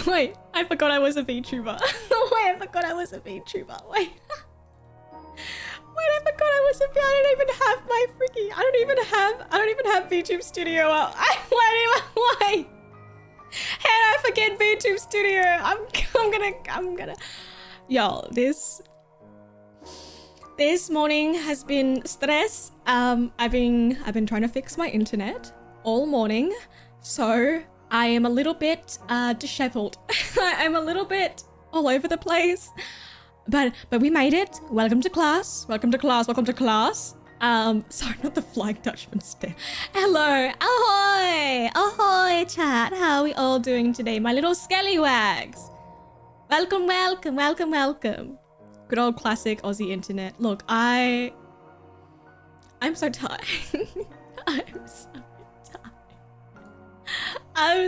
Wait, I forgot I was a VTuber. Wait, I forgot I was a VTuber. Wait. Wait, I forgot I was a V. I don't even have my freaking. I don't even have VTube Studio up. Why? How did I forget VTube Studio? I'm gonna. Yo, this morning has been stress. I've been trying to fix my internet all morning, so I am a little bit disheveled. I'm a little bit all over the place. But we made it. Welcome to class. Welcome to class. Welcome to class. Sorry, not the Flying Dutchman stare. Hello. Ahoy. Ahoy, chat. How are we all doing today? My little Skellywags. Welcome, welcome, welcome, welcome. Good old classic Aussie internet. Look, I'm so tired. I'm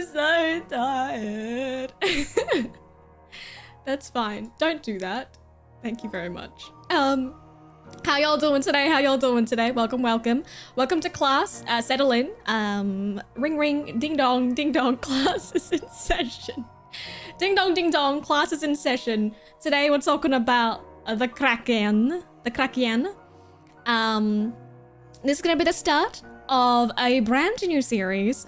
so tired. That's fine. Don't do that. Thank you very much. How y'all doing today? How y'all doing today? Welcome, welcome. Welcome to class. Settle in. Ring, ring, ding dong, class is in session. Ding dong, class is in session. Today we're talking about the Kraken. The Kraken. This is gonna be the start of a brand new series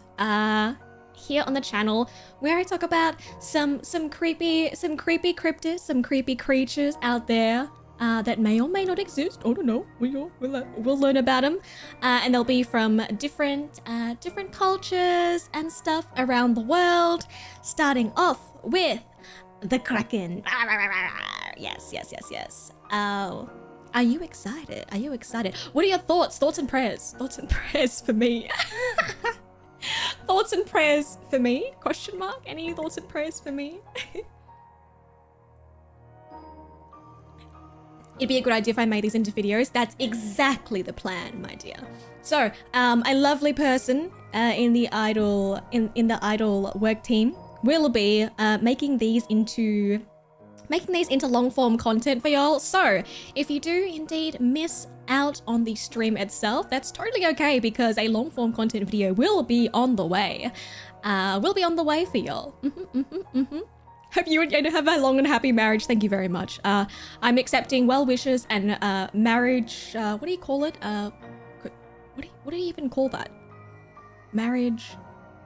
here on the channel where I talk about some creepy cryptids, some creepy creatures out there that may or may not exist. I don't know. We'll learn about them, and they'll be from different cultures and stuff around the world. Starting off with the Kraken. Yes. Oh, are you excited? Are you excited? What are your thoughts? Thoughts and prayers. Thoughts and prayers for me. Thoughts and prayers for me? Question mark? Any thoughts and prayers for me? It'd be a good idea if I made these into videos. That's exactly the plan, my dear. So, a lovely person in the idol work team will be making these into long form content for y'all. So, if you do indeed miss out on the stream itself, that's totally okay because a long form content video will be on the way. Will be on the way for y'all. Hope you and Jada have a long and happy marriage. Thank you very much. I'm accepting well wishes and marriage. What do you call it? What do you even call that? Marriage.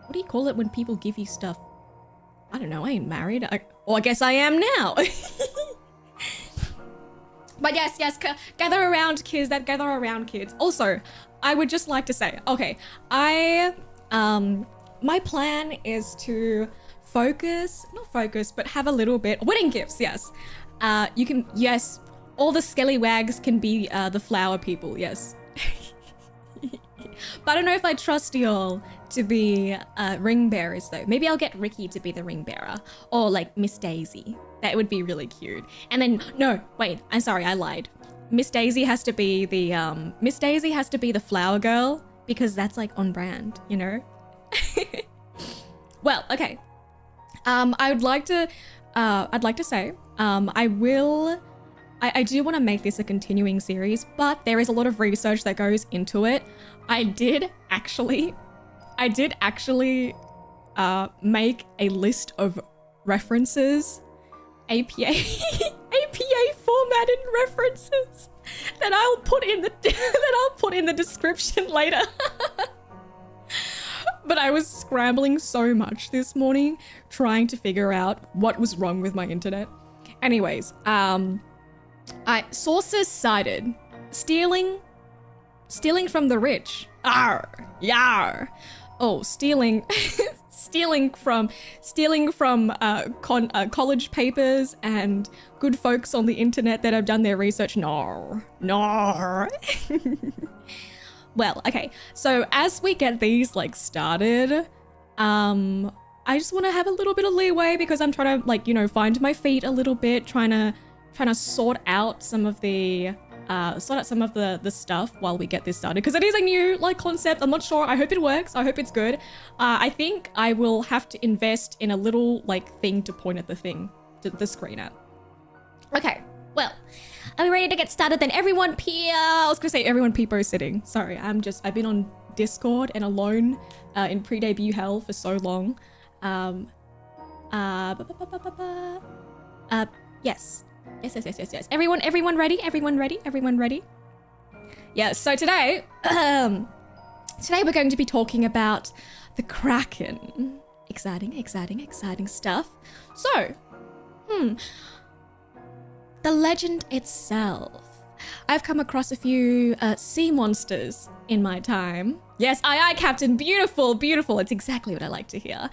What do you call it when people give you stuff? I don't know. I ain't married. I guess I am now. But yes, gather around, kids. Gather around, kids. Also, I would just like to say, okay, my plan is to not focus, but have a little bit, wedding gifts, yes. Yes, all the Skellywags can be the flower people, yes. But I don't know if I trust y'all to be ring bearers though. Maybe I'll get Ricky to be the ring bearer, or like Miss Daisy. That would be really cute. And then, no, wait, I'm sorry, I lied. Miss Daisy has to be the flower girl because that's like on brand, you know? Well, okay. I'd like to say, I do want to make this a continuing series, but there is a lot of research that goes into it. I did actually make a list of references, APA formatted references that I'll put in the description later. But I was scrambling so much this morning trying to figure out what was wrong with my internet. Anyways, sources cited stealing from the rich. Arr, yar. Oh, stealing from college papers and good folks on the internet that have done their research. No. Well, okay, so as we get these like started, I just want to have a little bit of leeway because I'm trying to like, you know, find my feet a little bit, trying to sort out some of the stuff while we get this started because it is a new like concept. I'm not sure. I hope it works. I hope it's good. I think I will have to invest in a little like thing to point at the screen at. Okay, well. Are we ready to get started then? Everyone I was gonna say everyone peepo sitting. Sorry, I've been on Discord and alone in pre-debut hell for so long. Yes. Yes. Everyone ready? Everyone ready? Yeah, so today, today we're going to be talking about the Kraken. Exciting stuff. So, the legend itself. I've come across a few sea monsters in my time. Yes, aye, Captain. Beautiful. It's exactly what I like to hear.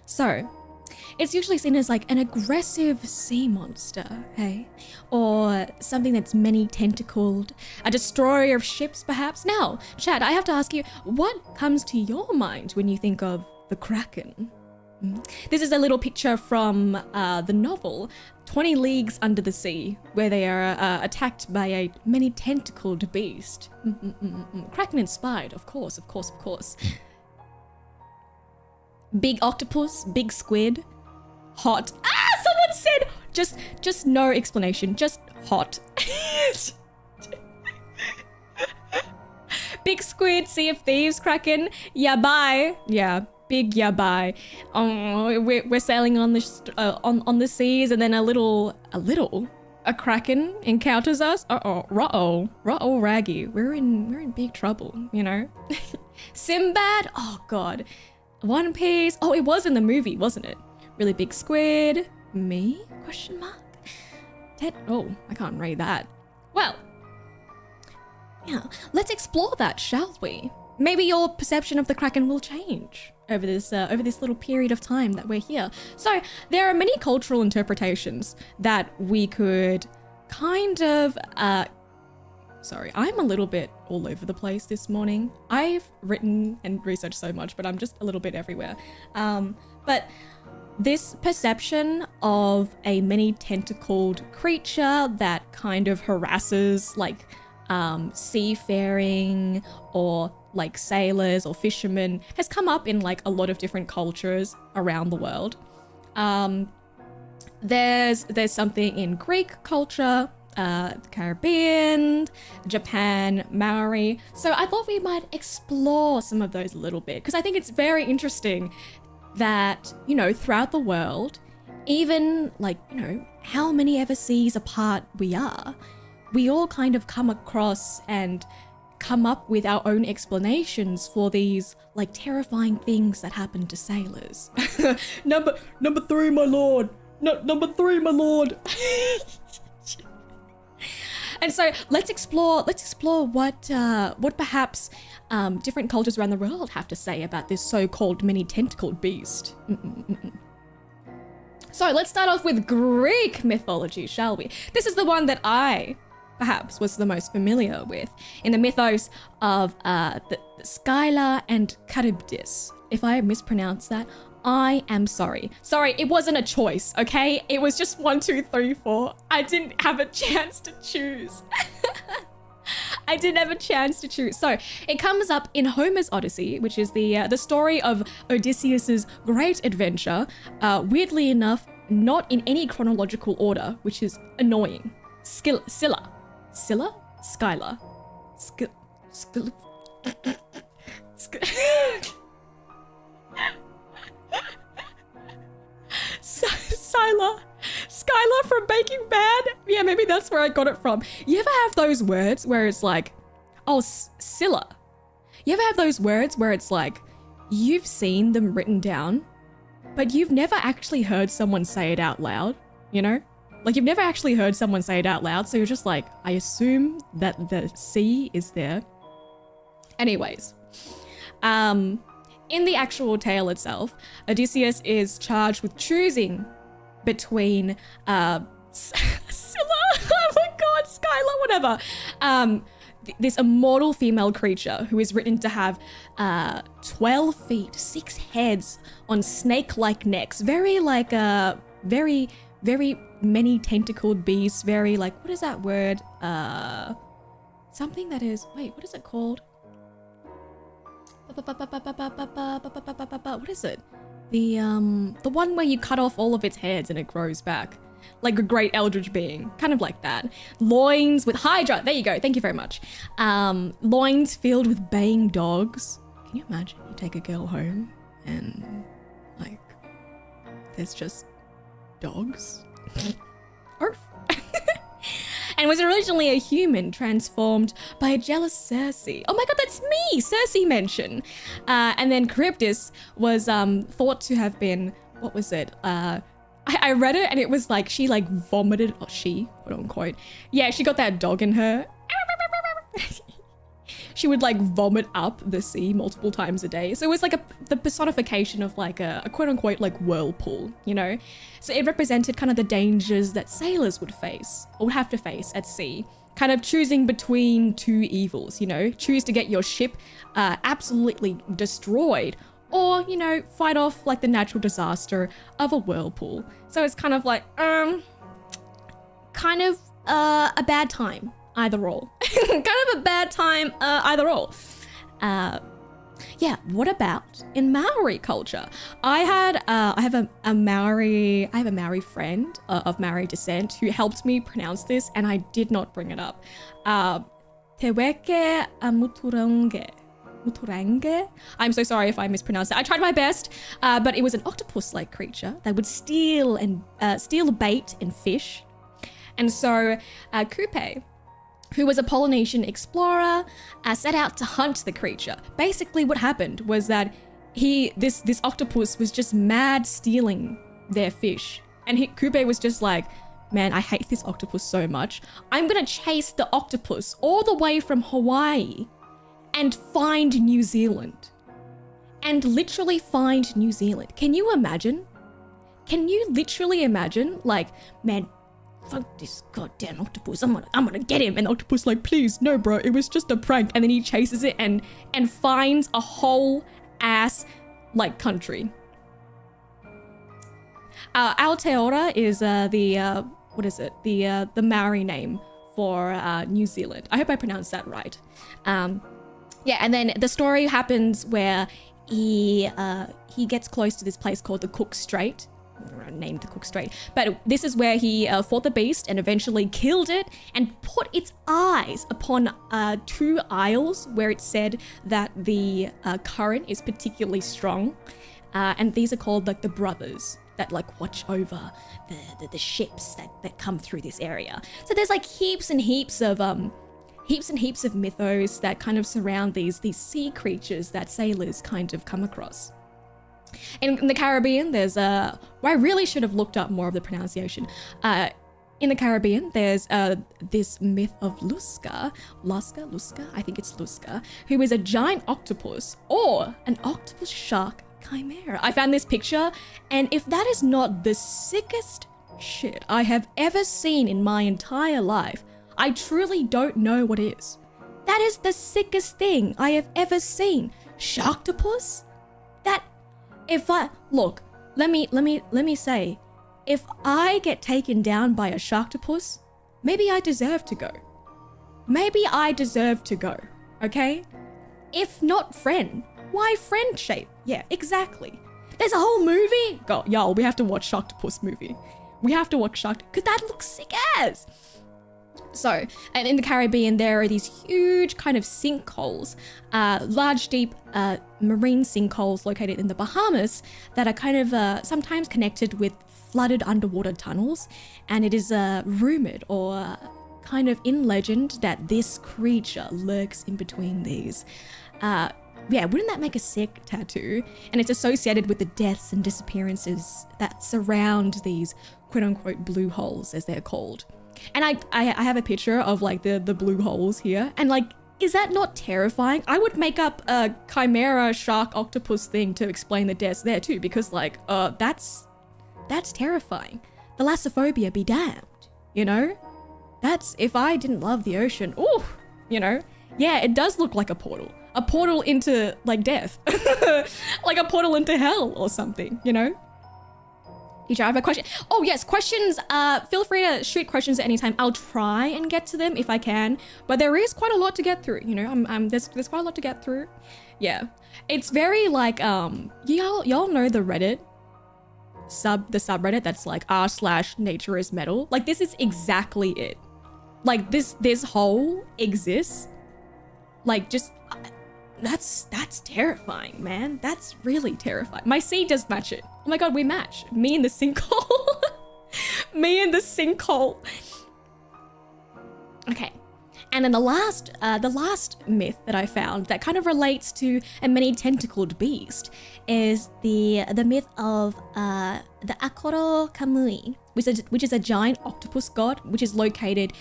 So, it's usually seen as like an aggressive sea monster, hey? Or something that's many tentacled, a destroyer of ships perhaps. Now, Chad, I have to ask you, what comes to your mind when you think of the Kraken? This is a little picture from the novel 20 Leagues Under the Sea, where they are attacked by a many tentacled beast. Kraken inspired, of course. Big octopus, big squid, hot. Someone said, just no explanation, just hot. Big squid, Sea of Thieves, Kraken, yeah, bye. Yeah. Big yeah bye. Oh, we're sailing on the seas, and then a Kraken encounters us. Ruh-oh, Raggy. We're in big trouble, you know. Sinbad. Oh God. One Piece. Oh, it was in the movie, wasn't it? Really big squid. Me? Question mark. Oh, I can't read that. Well, yeah. Let's explore that, shall we? Maybe your perception of the Kraken will change over this little period of time that we're here. So there are many cultural interpretations that we could kind of, sorry, I'm a little bit all over the place this morning. I've written and researched so much, but I'm just a little bit everywhere. But this perception of a many tentacled creature that kind of harasses like seafaring or like sailors or fishermen has come up in like a lot of different cultures around the world. There's something in Greek culture, the Caribbean, Japan, Maori. So I thought we might explore some of those a little bit, because I think it's very interesting that, you know, throughout the world, even like, you know, how many ever seas apart we are, we all kind of come across and come up with our own explanations for these like terrifying things that happen to sailors. number three, my lord. No, number three, my lord. And so let's explore what perhaps different cultures around the world have to say about this so-called many tentacled beast. So let's start off with Greek mythology, shall we? This is the one that I perhaps was the most familiar with, in the mythos of the Skyla and Charybdis. If I mispronounced that, I am sorry. Sorry, it wasn't a choice, okay? It was just 1, 2, 3, 4. I didn't have a chance to choose. I didn't have a chance to choose. So it comes up in Homer's Odyssey, which is the story of Odysseus's great adventure. Weirdly enough, not in any chronological order, which is annoying. Scylla. Skyla. Skyla from Baking Bad? Yeah, maybe that's where I got it from. You ever have those words where it's like, oh, Scylla. You ever have those words where it's like, you've seen them written down, but you've never actually heard someone say it out loud, you know? Like, you've never actually heard someone say it out loud, so you're just like, I assume that the C is there. Anyways, in the actual tale itself, Odysseus is charged with choosing between Scylla, oh my god, Skyla, whatever. This immortal female creature who is written to have 12 feet, 6 heads on snake-like necks, very like very many tentacled beasts, very like, what is that word? Something that is, wait, what is it called? What is it? The one where you cut off all of its heads and it grows back. Like a great eldritch being, kind of like that. Loins with Hydra, there you go, thank you very much. Loins filled with baying dogs. Can you imagine you take a girl home and like, there's just dogs. Arf. And was originally a human transformed by a jealous Cersei. Oh my god, that's me! Cersei mention. And then Cryptids was thought to have been, what was it? I read it and it was like she like vomited, quote unquote. Yeah, she got that dog in her. She would like vomit up the sea multiple times a day. So it was like the personification of like a quote unquote like whirlpool, you know? So it represented kind of the dangers that sailors would face or would have to face at sea. Kind of choosing between two evils, you know? Choose to get your ship absolutely destroyed or, you know, fight off like the natural disaster of a whirlpool. So it's kind of like, kind of a bad time. Either or. Kind of a bad time, either or. Yeah, what about in Maori culture? I have a Maori friend of Maori descent who helped me pronounce this, and I did not bring it up. Te weke a muturange. Muturange? I'm so sorry if I mispronounced it. I tried my best, but it was an octopus-like creature that would steal bait and fish. And so Kupe, who was a Polynesian explorer, set out to hunt the creature. Basically what happened was that this octopus was just mad stealing their fish. And Kupe was just like, man, I hate this octopus so much. I'm gonna chase the octopus all the way from Hawaii and find New Zealand. And literally find New Zealand. Can you imagine? Can you literally imagine? Like, man, fuck this goddamn octopus. I'm gonna get him. And the octopus like, please, no bro, it was just a prank. And then he chases it and finds a whole ass like country. Aotearoa is the Maori name for New Zealand. I hope I pronounced that right. Yeah, and then the story happens where he gets close to this place called the Cook Strait. Named the Cook Strait, but this is where he fought the beast and eventually killed it and put its eyes upon 2 isles where it said that the current is particularly strong, and these are called like the brothers that like watch over the ships that come through this area. So there's like heaps and heaps of mythos that kind of surround these sea creatures that sailors kind of come across. In the Caribbean, there's well, I really should have looked up more of the pronunciation. In the Caribbean, there's this myth of lusca, I think it's lusca, who is a giant octopus or an octopus shark chimera. I found this picture, and if that is not the sickest shit I have ever seen in my entire life, I truly don't know what is. That is the sickest thing I have ever seen. Sharktopus? That... Look, let me say, if I get taken down by a sharktopus, maybe I deserve to go. Maybe I deserve to go, okay? If not friend, why friend shape? Yeah, exactly. There's a whole movie. God, y'all, we have to watch Sharktopus movie. We have to watch because that looks sick as. So, and in the Caribbean, there are these huge kind of sinkholes, large, deep marine sinkholes located in the Bahamas that are kind of sometimes connected with flooded underwater tunnels. And it is rumored or kind of in legend that this creature lurks in between these. Yeah, wouldn't that make a sick tattoo? And it's associated with the deaths and disappearances that surround these quote-unquote blue holes, as they're called. And I have a picture of like the blue holes here, and like, is that not terrifying? I would make up a chimera shark octopus thing to explain the deaths there too, because like, that's terrifying. Thalassophobia be damned, you know? That's, if I didn't love the ocean, ooh, you know? Yeah, it does look like a portal into like death, like a portal into hell or something, you know? Teacher, I have a question. Oh yes, questions. Feel free to shoot questions at any time. I'll try and get to them if I can, but there is quite a lot to get through. You know, there's quite a lot to get through. Yeah, it's very like y'all know the Reddit the subreddit that's like r/nature is metal. Like this is exactly it. Like this hole exists. Like just. That's terrifying, man. That's really terrifying. My sea does match it. Oh my god, we match. Me in the sinkhole. Me in the sinkhole. Okay. And then the last myth that I found that kind of relates to a many-tentacled beast is the myth of the Akoro Kamui, which is a giant octopus god, which is located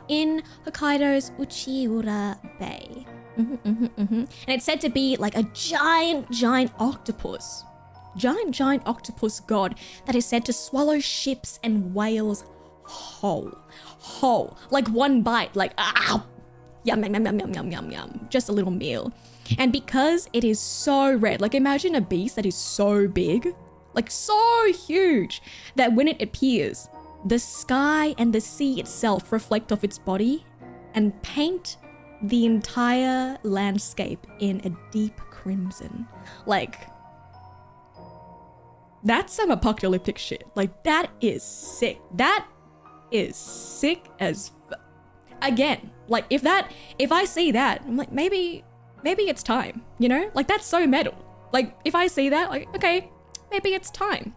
in Hokkaido's Uchiura Bay. And it's said to be like a giant octopus. Giant octopus god that is said to swallow ships and whales whole. Like one bite, like yum, just a little meal. And because it is so red, like imagine a beast that is so big, like so huge, that when it appears, the sky and the sea itself reflect off its body and paint the entire landscape in a deep crimson. Like, that's some apocalyptic shit. Like, that is sick. That is sick as again, like if I see that, I'm like, maybe it's time, you know? Like, that's so metal. Like, if I see that, like, okay, maybe it's time.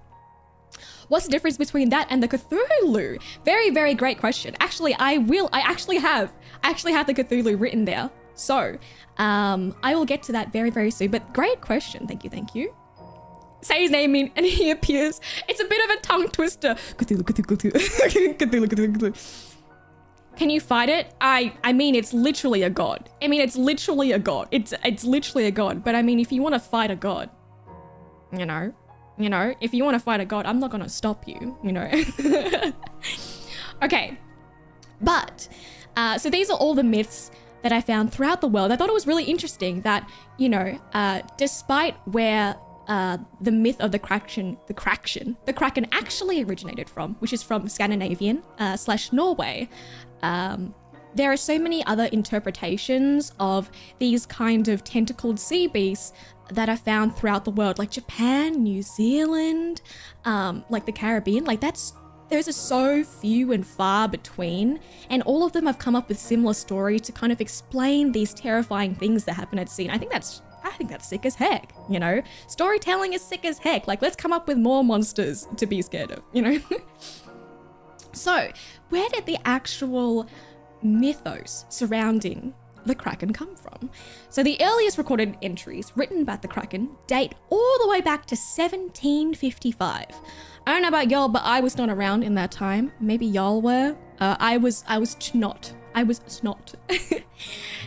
What's the difference between that and the Cthulhu? Very, very great question. Actually, I actually have the Cthulhu written there. So, I will get to that very, very soon, but great question. Thank you. Say his name and he appears. It's a bit of a tongue twister. Cthulhu. Can you fight it? I mean, it's literally a god. It's literally a god. But I mean, if you want to fight a god, you know, if you want to fight a god, I'm not going to stop you, you know. Okay. But, so these are all the myths that I found throughout the world. I thought it was really interesting that, you know, despite where the myth of the Kraken actually originated from, which is from Scandinavian / Norway, there are so many other interpretations of these kind of tentacled sea beasts that are found throughout the world, like Japan, New Zealand, like the Caribbean. Like those are so few and far between, and all of them have come up with similar stories to kind of explain these terrifying things that happen at sea. And I think that's sick as heck, you know? Storytelling is sick as heck. Like, let's come up with more monsters to be scared of, you know? So, where did the actual mythos surrounding the Kraken come from? So the earliest recorded entries written about the Kraken date all the way back to 1755. I don't know about y'all, but I was not around in that time. Maybe y'all were. I was not.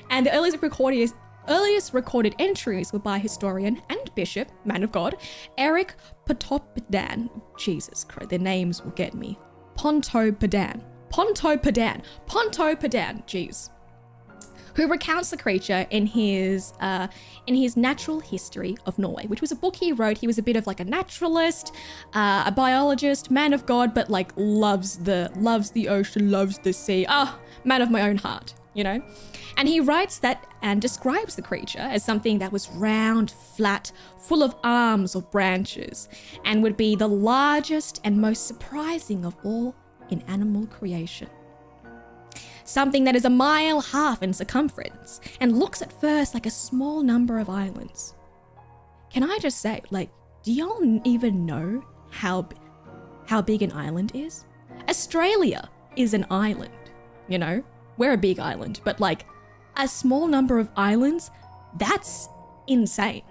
And the earliest recorded entries were by historian and bishop, man of God, Eric Pontoppidan. Jesus Christ, their names will get me. Pontoppidan, jeez. Who recounts the creature in his Natural History of Norway, which was a book he wrote. He was a bit of like a naturalist, a biologist, man of God, but like loves the ocean, loves the sea. Man of my own heart, you know? And he writes that and describes the creature as something that was round, flat, full of arms or branches, and would be the largest and most surprising of all in animal creation. Something that is 1.5 miles in circumference and looks at first like a small number of islands. Can I just say, like, do y'all even know how big an island is? Australia is an island, you know? We're a big island, but like a small number of islands, that's insane.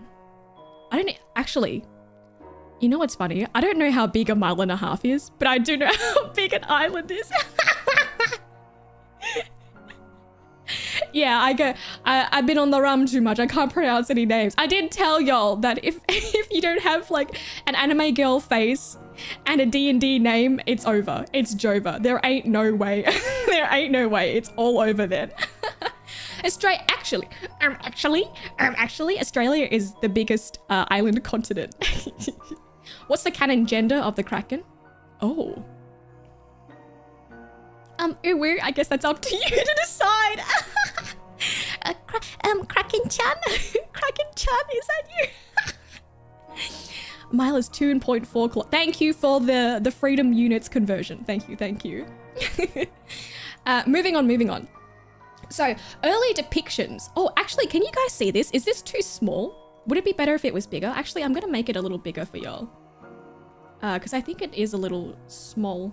I don't actually, you know what's funny? I don't know how big 1.5 miles is, but I do know how big an island is. Yeah, I've been on the rum too much. I can't pronounce any names. I did tell y'all that if you don't have like an anime girl face and a D&D name, it's over. It's Jova. There ain't no way. It's all over then. Actually, Australia is the biggest island continent. What's the canon gender of the Kraken? Oh. I guess that's up to you to decide. Kraken-chan? Kraken-chan, is that you? Mile is 2.4 Thank you for the freedom units conversion. Thank you. Moving on. So, early depictions. Oh, actually, can you guys see this? Is this too small? Would it be better if it was bigger? Actually, I'm going to make it a little bigger for y'all. Because I think it is a little small.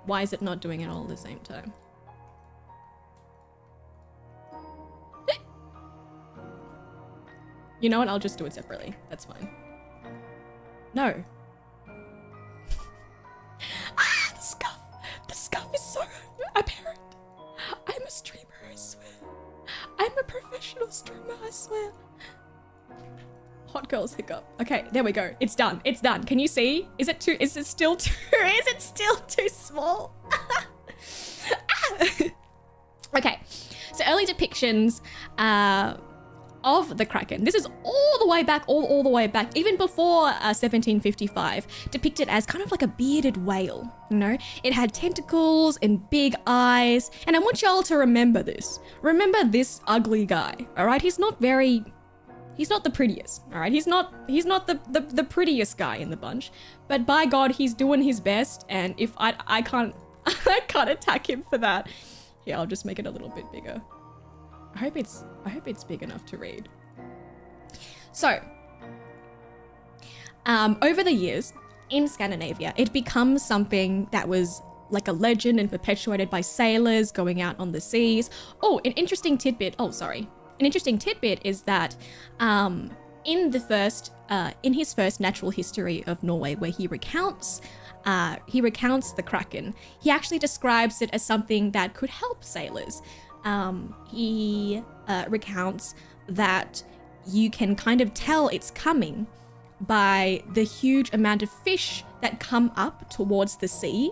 Why is it not doing it all at the same time? You know what? I'll just do it separately. That's fine. No. The scuff. The scuff is so apparent. I'm a streamer, I swear. I'm a professional streamer, I swear. Hot girls hiccup. Okay, there we go. It's done. It's done. Can you see? Is it still too small? Okay, so early depictions of the Kraken. This is all the way back, all the way back, even before 1755, depicted as kind of like a bearded whale, you know? It had tentacles and big eyes, and I want y'all to remember this. Remember this ugly guy, all right? He's not the prettiest, all right? He's not the prettiest guy in the bunch, but by God, he's doing his best, and if I can't attack him for that. Here, I'll just make it a little bit bigger. I hope it's big enough to read. So, over the years in Scandinavia, it becomes something that was like a legend and perpetuated by sailors going out on the seas. Oh, an interesting tidbit. An interesting tidbit is that in his first natural history of Norway, where he recounts the Kraken, he actually describes it as something that could help sailors. He recounts that you can kind of tell it's coming by the huge amount of fish that come up towards the sea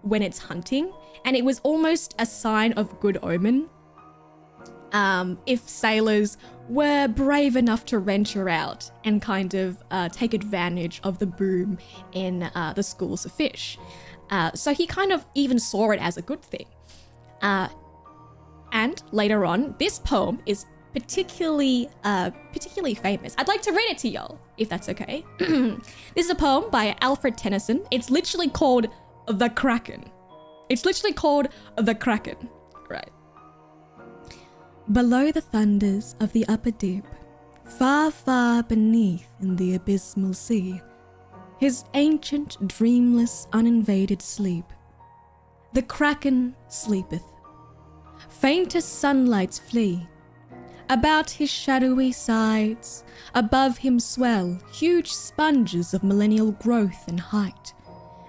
when it's hunting, and it was almost a sign of good omen if sailors were brave enough to venture out and kind of take advantage of the boom in the schools of fish. So he kind of even saw it as a good thing. And later on, this poem is particularly famous. I'd like to read it to y'all, if that's okay. This is a poem by Alfred Tennyson. It's literally called The Kraken. Right. Below the thunders of the upper deep, far, far beneath in the abysmal sea, his ancient, dreamless, uninvaded sleep, the Kraken sleepeth. Faintest sunlights flee. About his shadowy sides, above him swell huge sponges of millennial growth and height,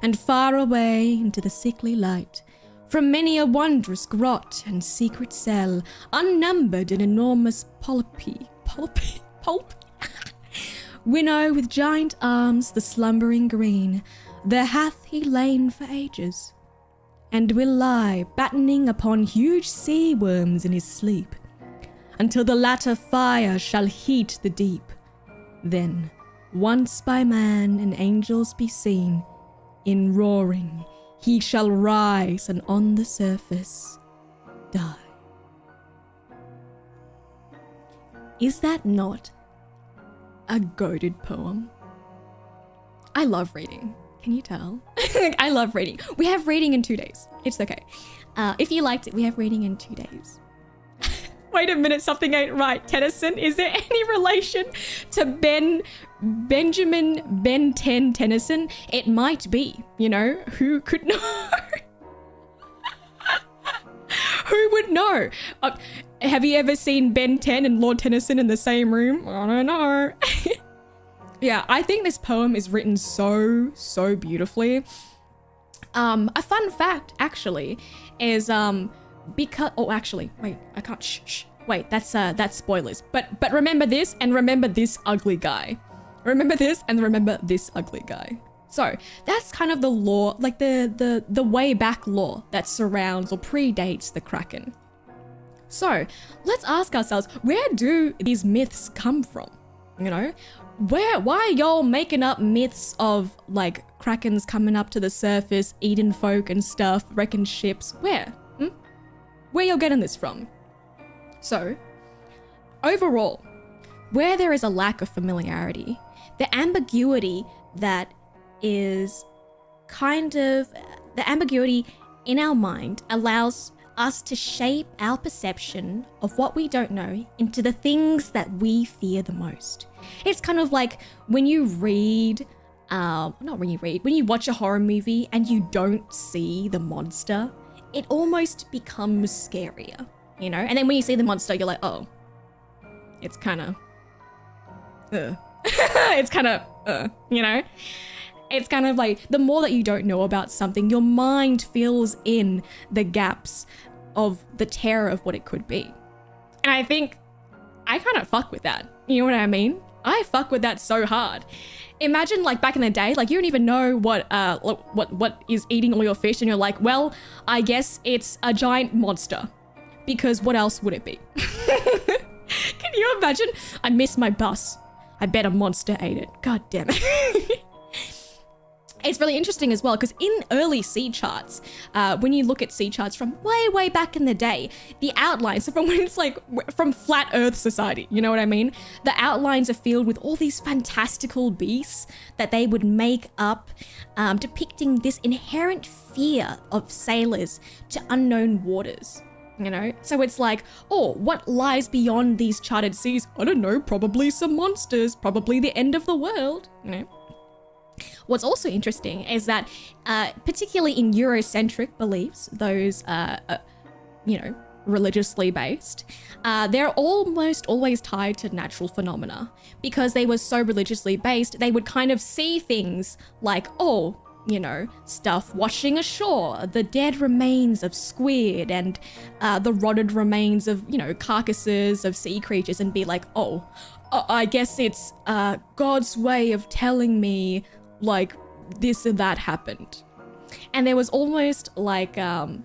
and far away into the sickly light, from many a wondrous grot and secret cell, unnumbered and enormous polypi, winnow with giant arms the slumbering green, there hath he lain for ages, and will lie battening upon huge sea worms in his sleep, until the latter fire shall heat the deep. Then, once by man and angels be seen, in roaring he shall rise and on the surface die. Is that not a goated poem? I love reading. Can you tell? I love reading. We have reading in 2 days. It's okay. If you liked it, we have reading in 2 days. Wait a minute, something ain't right. Tennyson, is there any relation to Benjamin Ben 10 Tennyson? It might be, you know, who could know? Who would know? Have you ever seen Ben 10 and Lord Tennyson in the same room? I don't know. Yeah, I think this poem is written so beautifully. A fun fact, actually, is because wait, I can't. Shh. Wait, that's spoilers. But remember this and remember this ugly guy. Remember this and remember this ugly guy. So that's kind of the lore, like the way back lore that surrounds or predates the Kraken. So let's ask ourselves, where do these myths come from? You know, why are y'all making up myths of like Krakens coming up to the surface, eating folk and stuff, wrecking ships? Where? Where y'all getting this from? So, overall, where there is a lack of familiarity, the ambiguity that is the ambiguity in our mind allows us to shape our perception of what we don't know into the things that we fear the most. It's kind of like when you read not when you read, when you watch a horror movie and you don't see the monster, it almost becomes scarier, you know? And then when you see the monster, you're like, oh, it's kind of, it's kind of, you know? It's kind of like, the more that you don't know about something, your mind fills in the gaps of the terror of what it could be. And I think I kind of fuck with that. You know what I mean? I fuck with that so hard. Imagine like back in the day, like you don't even know what is eating all your fish, and you're like, well, I guess it's a giant monster, because what else would it be? Can you imagine? I missed my bus. I bet a monster ate it. God damn it. It's really interesting as well, because in early sea charts, when you look at sea charts from way back in the day, the outlines, so from when it's like from flat earth society, you know what I mean? The outlines are filled with all these fantastical beasts that they would make up, depicting this inherent fear of sailors to unknown waters. You know, so it's like, oh, what lies beyond these charted seas? I don't know, probably some monsters, probably the end of the world, you know. What's also interesting is that, particularly in Eurocentric beliefs, those, you know, religiously based, they're almost always tied to natural phenomena, because they were so religiously based. They would kind of see things like, oh, you know, stuff washing ashore, the dead remains of squid and the rotted remains of, you know, carcasses of sea creatures, and be like, oh, I guess it's God's way of telling me like this or that happened. And there was almost like,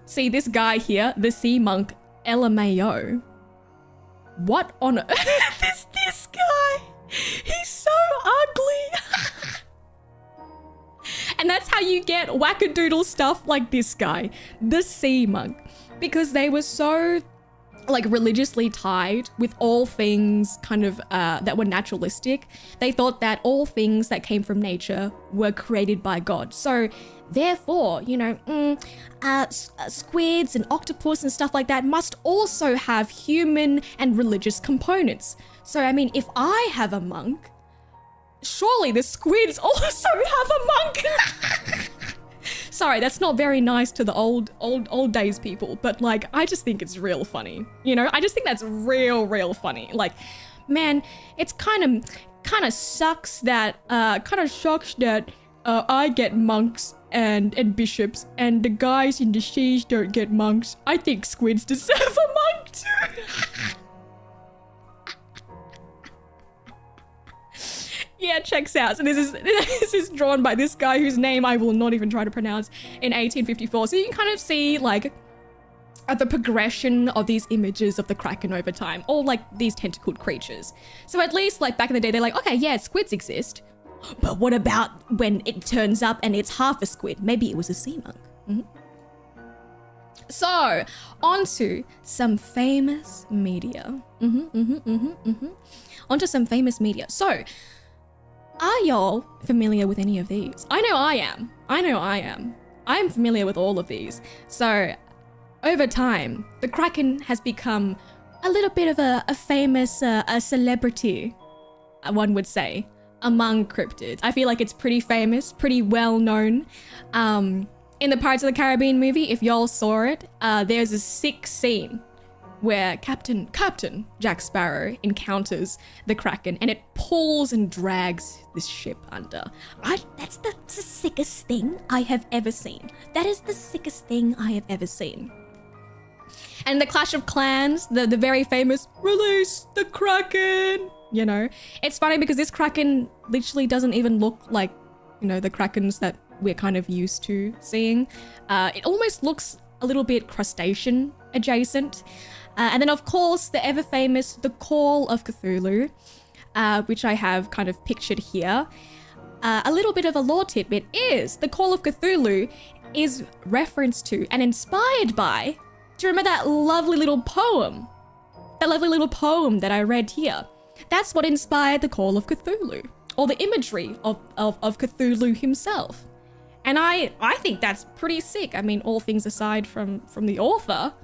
see this guy here, the sea monk, LMAO. What on earth is this guy? He's so ugly. And that's how you get wackadoodle stuff like this guy, the sea monk, because they were so like religiously tied with all things kind of that were naturalistic. They thought that all things that came from nature were created by God. So therefore, you know, squids and octopus and stuff like that must also have human and religious components. So I mean, if I have a monk, surely the squids also have a monk. Sorry, that's not very nice to the old days people, but like, I just think it's real funny. You know, I just think that's real funny. Like, man, it's kind of sucks that, kind of shocks that I get monks and bishops, and the guys in the seas don't get monks. I think squids deserve a monk too. Yeah, checks out. So this is drawn by this guy whose name I will not even try to pronounce, in 1854. So you can kind of see like the progression of these images of the Kraken over time, all like these tentacled creatures. So at least like back in the day, they're like, okay, yeah, squids exist, but what about when it turns up and it's half a squid? Maybe it was a sea monk. Mm-hmm. So onto some famous media. Onto some famous media. So, are y'all familiar with any of these? I know I am. I am familiar with all of these. So, over time, the Kraken has become a little bit of a famous a celebrity, one would say, among cryptids. I feel like it's pretty famous, pretty well known. In the Pirates of the Caribbean movie, if y'all saw it, there's a sick scene where Captain Jack Sparrow encounters the Kraken, and it pulls and drags this ship under. That's the sickest thing I have ever seen. That is the sickest thing I have ever seen. And the Clash of Clans, the very famous "Release the Kraken," you know, it's funny because this Kraken literally doesn't even look like, you know, the Krakens that we're kind of used to seeing. It almost looks a little bit crustacean adjacent. And then, of course, the ever famous The Call of Cthulhu, which I have kind of pictured here. A little bit of a lore tidbit is The Call of Cthulhu is referenced to and inspired by, do you remember that lovely little poem? That lovely little poem that I read here. That's what inspired The Call of Cthulhu, or the imagery of Cthulhu himself. And I think that's pretty sick. I mean, all things aside from the author,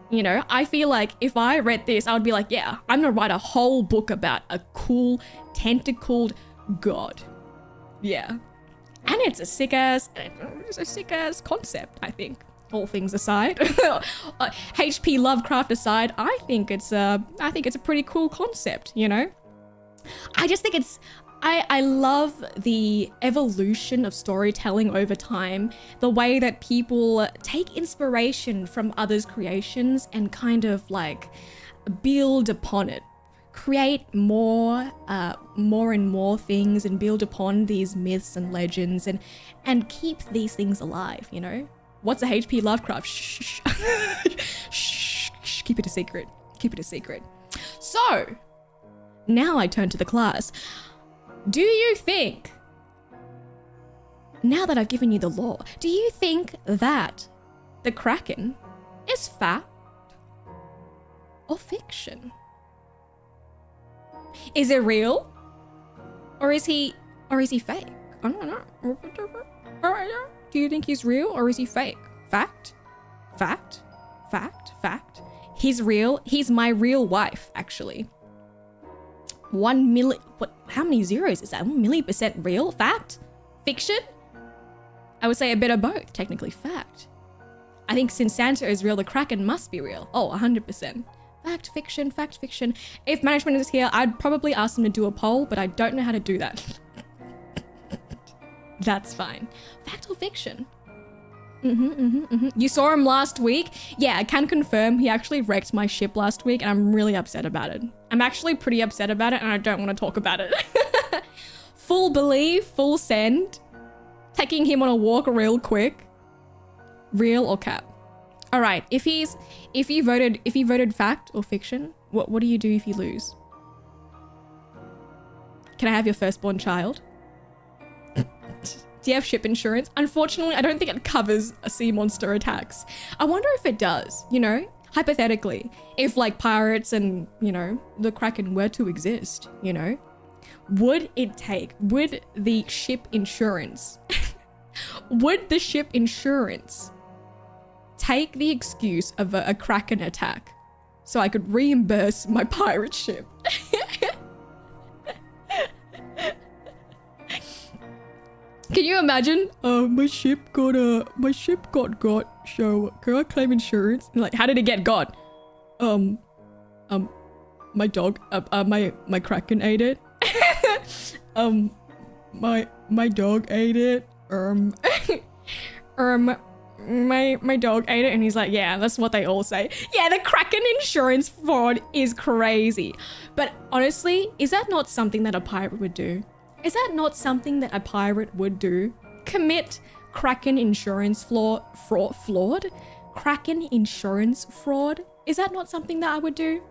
you know, I feel like if I read this, I would be like, yeah, I'm gonna write a whole book about a cool tentacled god. Yeah. And it's a sick ass concept, I think. All things aside, HP Lovecraft aside, I think it's a pretty cool concept, you know? I just think I love the evolution of storytelling over time, the way that people take inspiration from others' creations and kind of like build upon it, create more and more things and build upon these myths and legends and keep these things alive, you know? What's a HP Lovecraft? Shh. Shh. Keep it a secret. Keep it a secret. So, now I turn to the class. Do you think, now that I've given you the lore, do you think that the Kraken is fact or fiction? Is it real? Or is he fake? I don't know. Do you think he's real or is he fake? Fact? Fact? Fact? Fact? He's real. He's my real wife, actually. 1 million. What? How many zeros is that? 1 million% real? Fact? Fiction? I would say a bit of both. Technically, fact. I think since Santa is real, the Kraken must be real. Oh, 100%. Fact, fiction, fact, fiction. If management is here, I'd probably ask them to do a poll, but I don't know how to do that. That's fine. Fact or fiction? You saw him last week? Yeah, I can confirm he actually wrecked my ship last week and I'm really upset about it. I'm actually pretty upset about it and I don't want to talk about it. Full believe, full send. Taking him on a walk real quick. Real or cap? All right, if you voted fact or fiction, what do you do if you lose? Can I have your firstborn child? Do you have ship insurance? Unfortunately, I don't think it covers a sea monster attacks. I wonder if it does, you know, hypothetically, if like pirates and, you know, the Kraken were to exist, you know, would the ship insurance, would the ship insurance take the excuse of a Kraken attack so I could reimburse my pirate ship? Can you imagine? My ship got so can I claim insurance? And like, how did it get got? My dog, my Kraken ate it. My dog ate it. My dog ate it, and he's like, yeah, that's what they all say. Yeah, the Kraken insurance fraud is crazy. But honestly, is that not something that a pirate would do? Is that not something that a pirate would do? Commit Kraken insurance fraud? Kraken insurance fraud? Is that not something that I would do?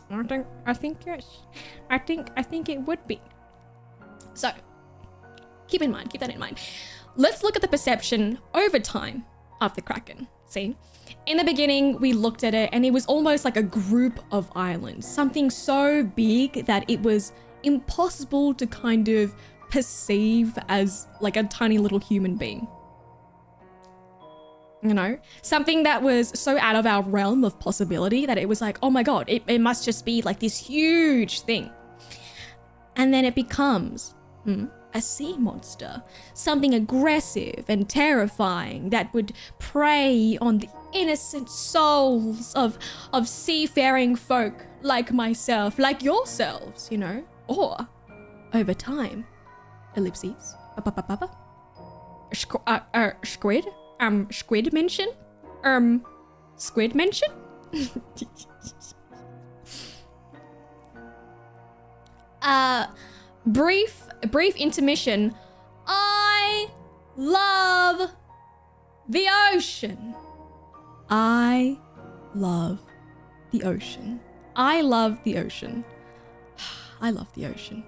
I think yes. I think it would be. So, keep that in mind. Let's look at the perception over time of the Kraken. See? In the beginning, we looked at it and it was almost like a group of islands. Something so big that it was impossible to kind of perceive as like a tiny little human being. You know? Something that was so out of our realm of possibility that it was like, oh my god, it must just be like this huge thing. And then it becomes a sea monster, something aggressive and terrifying that would prey on the innocent souls of seafaring folk like myself, like yourselves, you know, or over time, ellipses, squid, squid mention, squid mention. Brief intermission. I love the ocean. I love the ocean. I love the ocean. I love the ocean.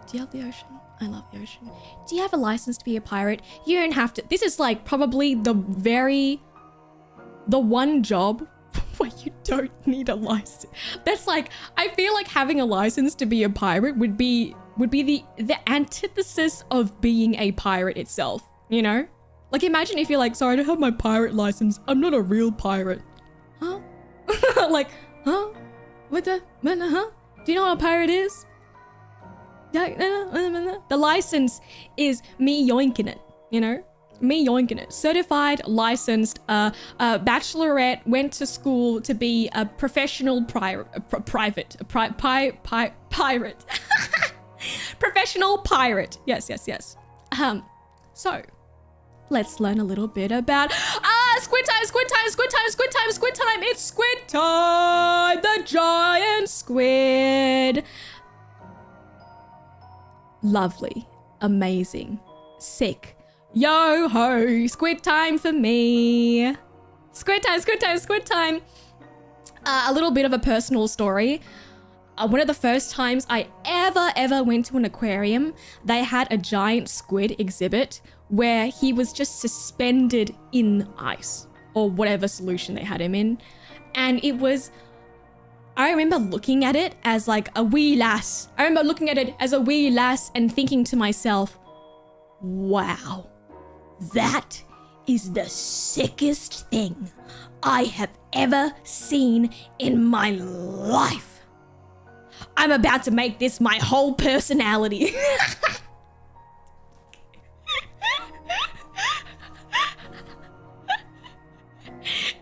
Do you love the ocean? I love the ocean. Do you have a license to be a pirate? You don't have to. This is like probably the one job where you don't need a license. That's like, I feel like having a license to be a pirate would be the antithesis of being a pirate itself, you know? Like, imagine if you're like, sorry, I don't have my pirate license. I'm not a real pirate. Huh? Like, huh? What the, huh? Do you know what a pirate is? The license is me yoinking it, you know? Me yoinking it. Certified, licensed, bachelorette, went to school to be a professional pirate. Professional pirate. Yes. So, let's learn a little bit about... Squid time! It's squid time! The giant squid! Lovely. Amazing. Sick. Yo ho! Squid time for me! Squid time! A little bit of a personal story. One of the first times I ever went to an aquarium, they had a giant squid exhibit where he was just suspended in ice or whatever solution they had him in. And it was, I remember looking at it as like a wee lass. And thinking to myself, wow, that is the sickest thing I have ever seen in my life. I'm about to make this my whole personality.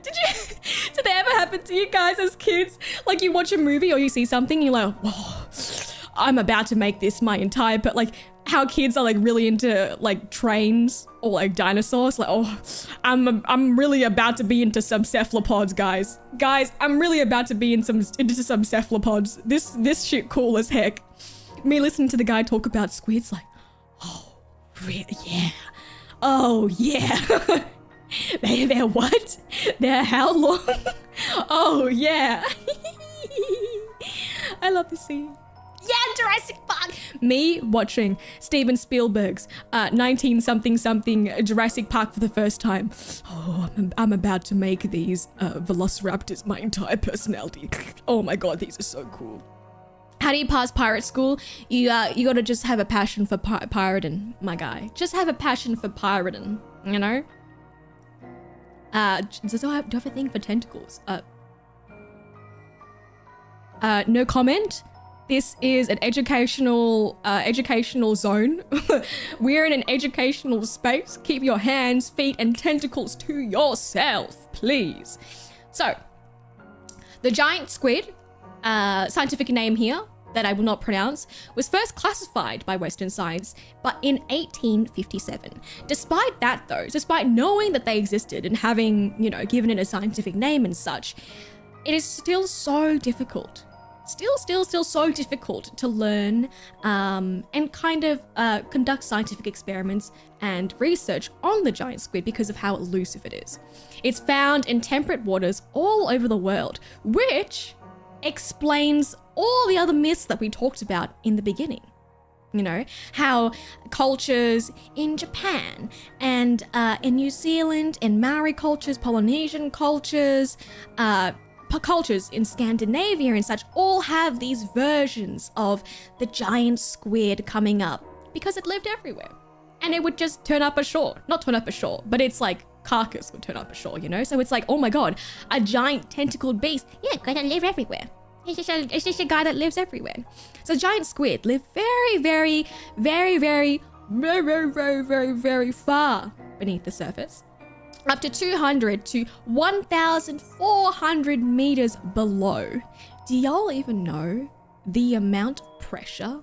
Did that ever happen to you guys as kids? Like you watch a movie or you see something, you're like, whoa, I'm about to make this my entire, but like how kids are like really into like trains or like dinosaurs. Like, oh, I'm really about to be into some cephalopods, guys. I'm really about to be into some cephalopods. This shit cool as heck. Me listening to the guy talk about squids, like, oh, really? Yeah. Oh, yeah. They're what? They're how long? Oh, yeah. I love this scene. Yeah, Jurassic Park. Me watching Steven Spielberg's 19-something Jurassic Park for the first time. Oh, I'm about to make these velociraptors my entire personality. Oh my god, these are so cool. How do you pass pirate school? You gotta just have a passion for pirating, my guy. Just have a passion for pirating, you know? Do I have a thing for tentacles? No comment. This is an educational zone. We're in an educational space. Keep your hands, feet, and tentacles to yourself, please. So, the giant squid, scientific name here that I will not pronounce, was first classified by Western science, but in 1857. Despite that though, despite knowing that they existed and having, you know, given it a scientific name and such, it is still so difficult. Still so difficult to learn and kind of conduct scientific experiments and research on the giant squid because of how elusive it is. It's found in temperate waters all over the world, which explains all the other myths that we talked about in the beginning. You know, how cultures in Japan and in New Zealand and Maori cultures, Polynesian cultures, cultures in Scandinavian and such all have these versions of the giant squid coming up because it lived everywhere and it would just turn up ashore. Not turn up ashore, but it's like carcass would turn up ashore, you know? So it's like, oh my god, a giant tentacled beast. Yeah, gonna live everywhere. It's just a guy that lives everywhere. So giant squid live very far beneath the surface. Up to 200 to 1,400 meters below. Do y'all even know the amount of pressure?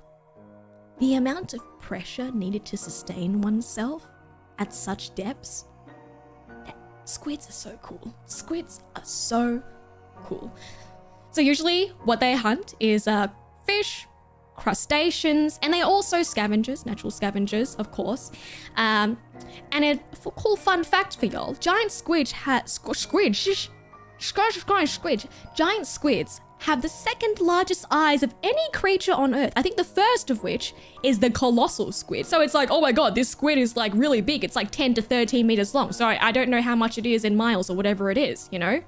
The amount of pressure needed to sustain oneself at such depths? Squids are so cool. Squids are so cool. So usually what they hunt is fish, crustaceans, and they're also scavengers, natural scavengers, of course. And a cool fun fact for y'all, giant squids have the second largest eyes of any creature on Earth. I think the first of which is the colossal squid. So it's like, oh my god, this squid is like really big. It's like 10 to 13 meters long. Sorry, I don't know how much it is in miles or whatever it is, you know?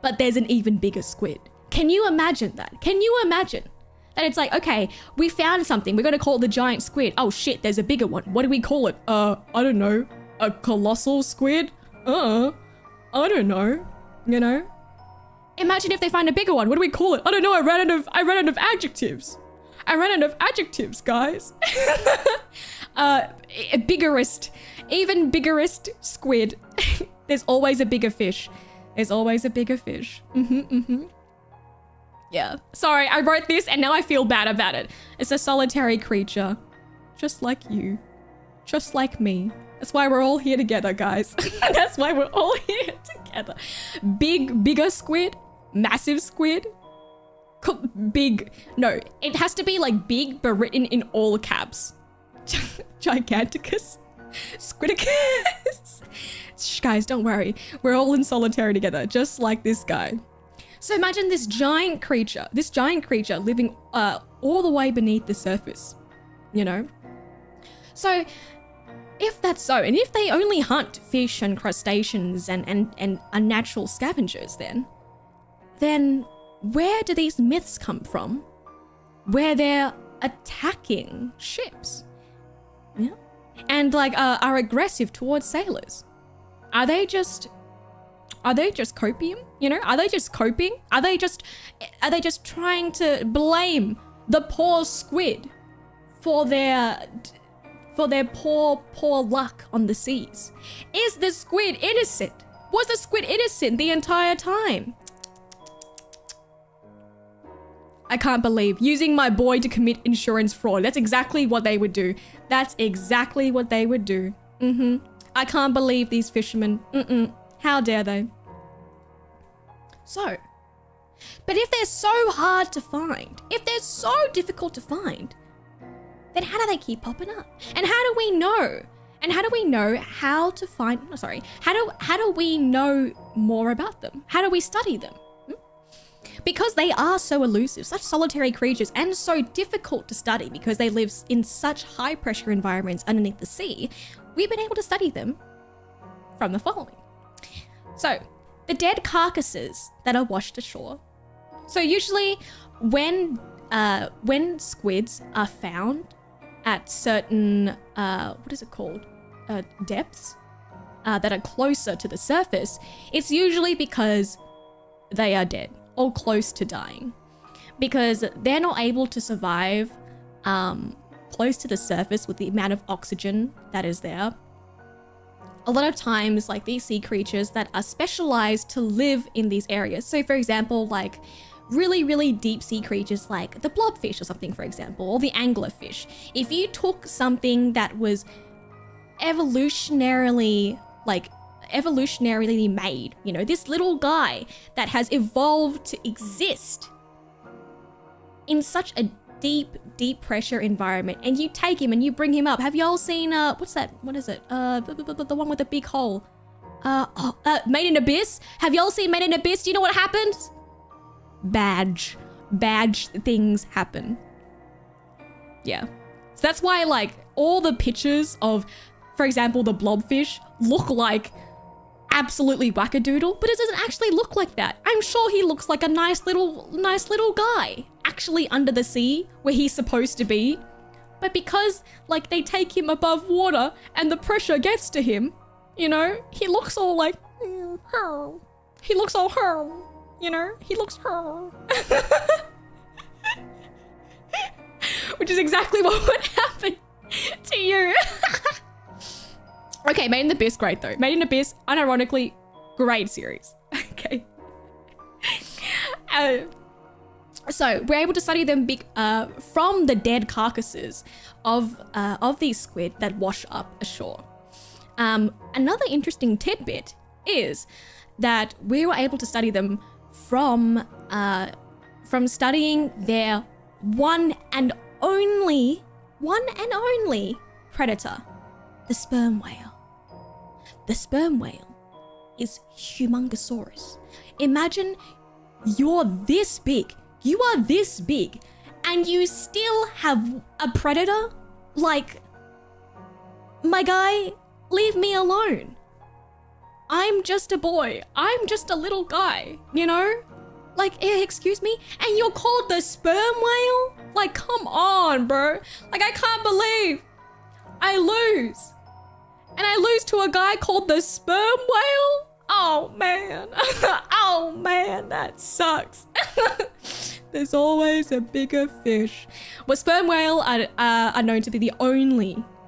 But there's an even bigger squid. Can you imagine that? Can you imagine? And it's like, okay, we found something. We're going to call it the giant squid. Oh shit, there's a bigger one. What do we call it? I don't know. A colossal squid? I don't know. You know? Imagine if they find a bigger one. What do we call it? I don't know. I ran out of adjectives. I ran out of adjectives, guys. Biggerest, even biggerest squid. There's always a bigger fish. There's always a bigger fish. Yeah. Sorry, I wrote this and now I feel bad about it. It's a solitary creature. Just like you. Just like me. That's why we're all here together, guys. That's why we're all here together. Bigger squid. Massive squid. Big. No, it has to be like big but written in all caps. Giganticus. Squidicus. Shh, guys, don't worry. We're all in solitary together, just like this guy. So imagine this giant creature living all the way beneath the surface, you know? So if that's so, and if they only hunt fish and crustaceans and are natural scavengers then where do these myths come from where they're attacking ships? Yeah. And like are aggressive towards sailors? Are they just copium? You know, are they just coping? Are they just trying to blame the poor squid for their poor luck on the seas? Is the squid innocent? Was the squid innocent the entire time? I can't believe using my boy to commit insurance fraud. That's exactly what they would do. That's exactly what they would do. I can't believe these fishermen. How dare they? So, but if they're so hard to find, if they're so difficult to find, then how do they keep popping up? And how do we know? And how do we know how to find, how do we know more about them? How do we study them? Because they are so elusive, such solitary creatures, and so difficult to study because they live in such high pressure environments underneath the sea, we've been able to study them from the following. So, the dead carcasses that are washed ashore. So usually when squids are found at certain, depths that are closer to the surface, it's usually because they are dead or close to dying, because they're not able to survive close to the surface with the amount of oxygen that is there. A lot of times, like these sea creatures that are specialized to live in these areas. So for example, like really, really deep sea creatures like the blobfish or something, for example, or the anglerfish. If you took something that was evolutionarily made, you know, this little guy that has evolved to exist in such a deep pressure environment, and you take him and you bring him up. Have y'all seen what's that? What is it? The one with the big hole. Made in Abyss? Have y'all seen Made in Abyss? Do you know what happens? Badge things happen. Yeah. So that's why like all the pictures of, for example, the blobfish look like absolutely wackadoodle, but it doesn't actually look like that. I'm sure he looks like a nice little guy actually under the sea where he's supposed to be. But because like they take him above water and the pressure gets to him, you know, he looks all like, he looks all, you know, he looks, which is exactly what would happen to you. Okay, Made in Abyss, great though. Made in Abyss, unironically, great series. Okay. So we're able to study them from the dead carcasses of these squid that wash up ashore. Another interesting tidbit is that we were able to study them from studying their one and only predator, the sperm whale. The sperm whale is Humongosaurus. Imagine you're this big. You are this big, and you still have a predator? Like, my guy, leave me alone. I'm just a boy. I'm just a little guy, you know? Like, excuse me? And you're called the sperm whale? Like, come on, bro. Like, I can't believe I lose. And I lose to a guy called the sperm whale? Oh, man. Oh, man, that sucks. There's always a bigger fish. Well, sperm whale are known to be the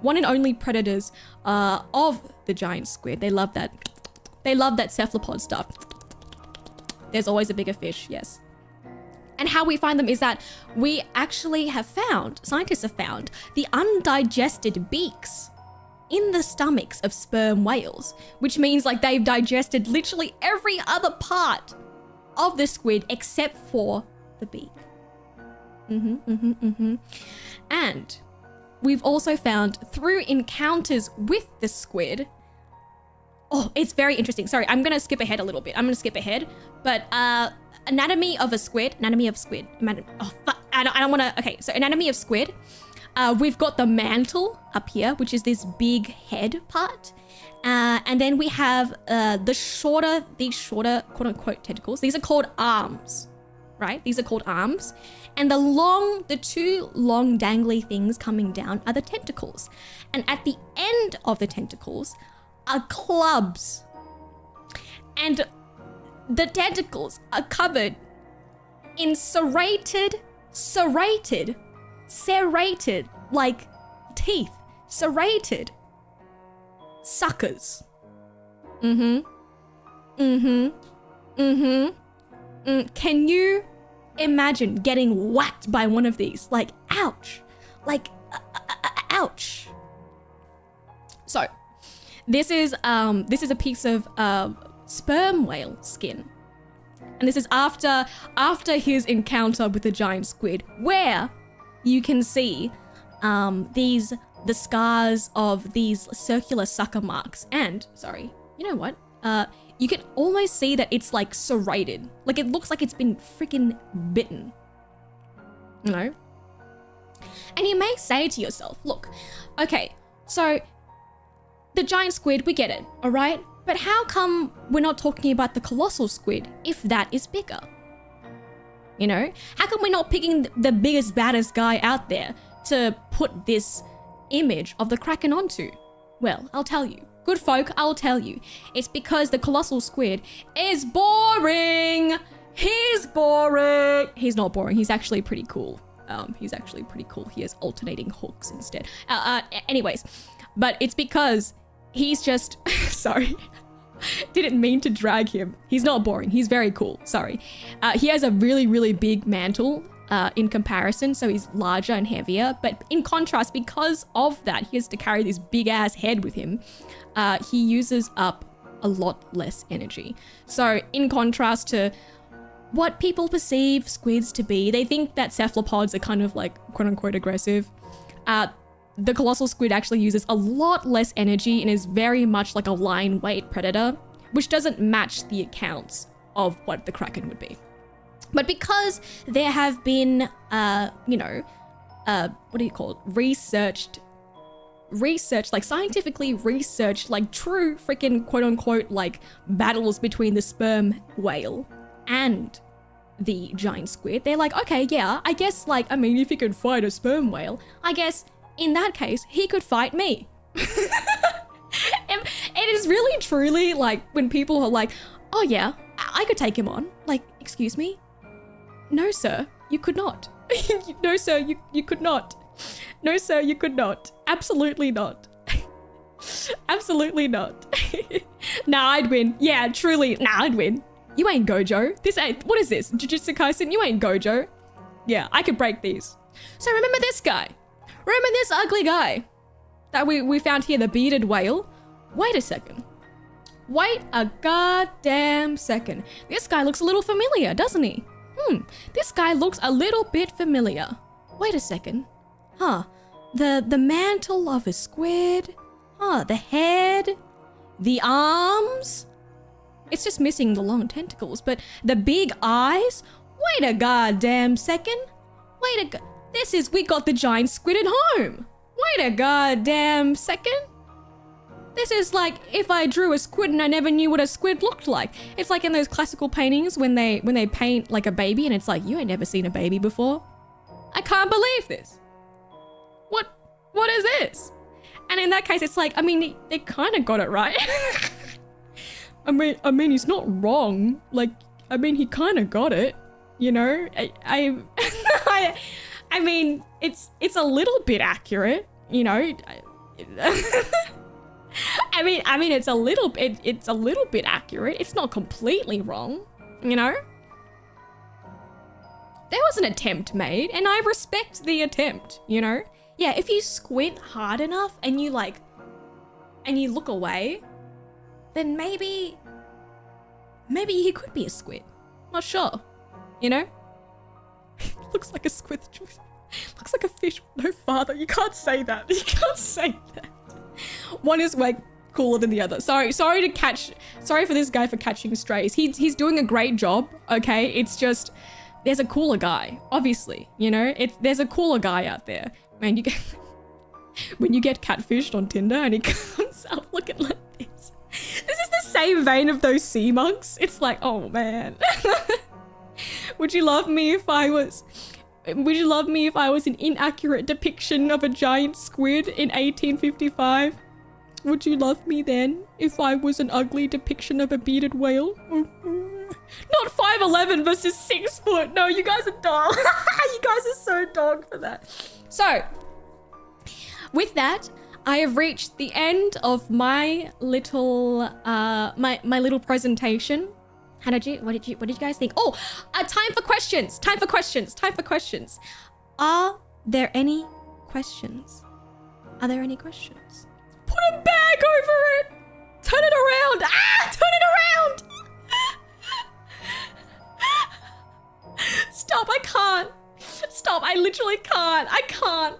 one and only predators of the giant squid. They love that. They love that cephalopod stuff. There's always a bigger fish, yes. And how we find them is that we actually scientists have found the undigested beaks in the stomachs of sperm whales, which means like they've digested literally every other part of the squid except for the beak. And we've also found through encounters with the squid, oh, it's very interesting. Sorry, I'm gonna skip ahead a little bit. But anatomy of squid. Oh, fuck. I don't wanna, okay, so anatomy of squid. We've got the mantle up here, which is this big head part. And then we have these shorter quote unquote tentacles. These are called arms, right? These are called arms. And the two long dangly things coming down are the tentacles. And at the end of the tentacles are clubs. And the tentacles are covered in serrated, like teeth, serrated suckers. Can you imagine getting whacked by one of these? Like, ouch. Like, ouch. So, this is a piece of sperm whale skin. And this is after his encounter with the giant squid, where you can see the scars of these circular sucker marks. And, sorry, you know what? You can almost see that it's like serrated. Like it looks like it's been freaking bitten. You know? And you may say to yourself, look, okay, so the giant squid, we get it, all right? But how come we're not talking about the colossal squid if that is bigger? You know? How come we're not picking the biggest, baddest guy out there to put this image of the Kraken onto? Well, I'll tell you. Good folk, I'll tell you. It's because the colossal squid is boring. He's boring. He's not boring. He's actually pretty cool. He has alternating hooks instead. Anyways, but it's because he's just, sorry. Didn't mean to drag him. He's not boring. He's very cool. Sorry. He has a really, really big mantle in comparison, so he's larger and heavier. But in contrast, because of that, he has to carry this big ass head with him. He uses up a lot less energy. So in contrast to what people perceive squids to be, they think that cephalopods are kind of like quote unquote aggressive. The colossal squid actually uses a lot less energy and is very much like a lion weight predator, which doesn't match the accounts of what the Kraken would be. But because there have been, researched, like scientifically researched, like true freaking quote unquote, like battles between the sperm whale and the giant squid, they're like, okay, yeah, I guess like, I mean, if he could fight a sperm whale, I guess in that case, he could fight me. It is really truly like when people are like, oh yeah, I could take him on. Like, excuse me? No, sir, you could not. No, sir, you could not. No, sir, you could not. Absolutely not. Absolutely not. Nah, I'd win. Yeah, truly, nah, I'd win. You ain't Gojo. This ain't, what is this? Jujutsu Kaisen? You ain't Gojo. Yeah, I could break these. So remember this guy. Remember this ugly guy that we found here, the bearded whale? Wait a second. Wait a goddamn second. This guy looks a little familiar, doesn't he? This guy looks a little bit familiar. Wait a second. Huh. The mantle of a squid. Huh, the head. The arms. It's just missing the long tentacles, but the big eyes? Wait a goddamn second. We got the giant squid at home. Wait a goddamn second. This is like if I drew a squid and I never knew what a squid looked like. It's like in those classical paintings when they paint like a baby and it's like, you ain't never seen a baby before. I can't believe this. What is this? And in that case, it's like, I mean, they kind of got it right. I mean, he's not wrong. Like, I mean, he kind of got it. you know? I mean, it's a little bit accurate, you know? I mean, it's a little bit accurate. It's not completely wrong, you know? There was an attempt made, and I respect the attempt, you know? Yeah, if you squint hard enough and you look away, then maybe he could be a squid. Not sure, you know? Looks like a squid. Looks like a fish with no father. You can't say that. You can't say that. One is way cooler than the other. Sorry for this guy for catching strays. He's doing a great job, okay? It's just, there's a cooler guy, obviously, you know? There's a cooler guy out there. Man, when you get catfished on Tinder and he comes up looking like this. This is the same vein of those sea monks. It's like, oh man. Would you love me if I was an inaccurate depiction of a giant squid in 1855? Would you love me then if I was an ugly depiction of a bearded whale? Not 5'11" versus 6 foot. No, you guys are dog. You guys are so dog for that. So, with that, I have reached the end of my little my little presentation. What did you guys think? Oh, time for questions. Are there any questions? Put a bag over it. Turn it around. Turn it around. Stop, I can't. Stop, I literally can't. I can't.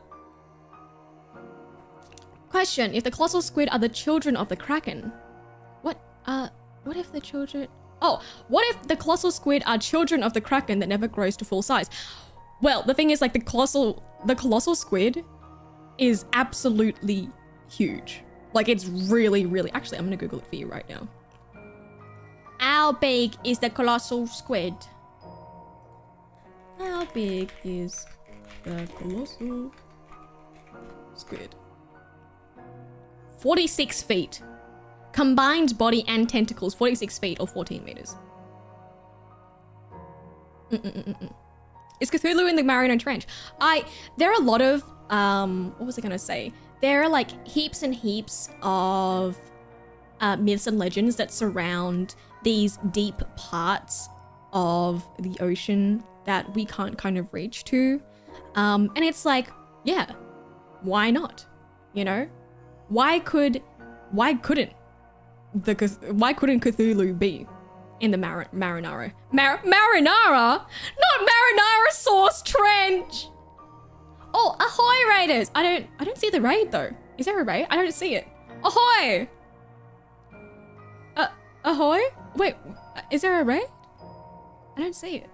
Question, if the colossal squid are the children of the Kraken, what if the colossal squid are children of the Kraken that never grows to full size? Well, the thing is, like, the colossal squid is absolutely huge. Like, it's really, really... Actually, I'm gonna Google it for you right now. How big is the colossal squid? How big is the colossal squid? 46 feet. Combined body and tentacles, 46 feet or 14 meters. Is Cthulhu in the Marino Trench? There are a lot of, what was I gonna say? There are like heaps and heaps of myths and legends that surround these deep parts of the ocean that we can't kind of reach to. And it's like, yeah, why not? You know? Why couldn't Cthulhu be in the Marinara? Marinara? Not Marinara Source Trench! Oh, ahoy raiders! I don't see the raid though. Is there a raid? I don't see it. Ahoy! Ahoy? Wait, is there a raid? I don't see it.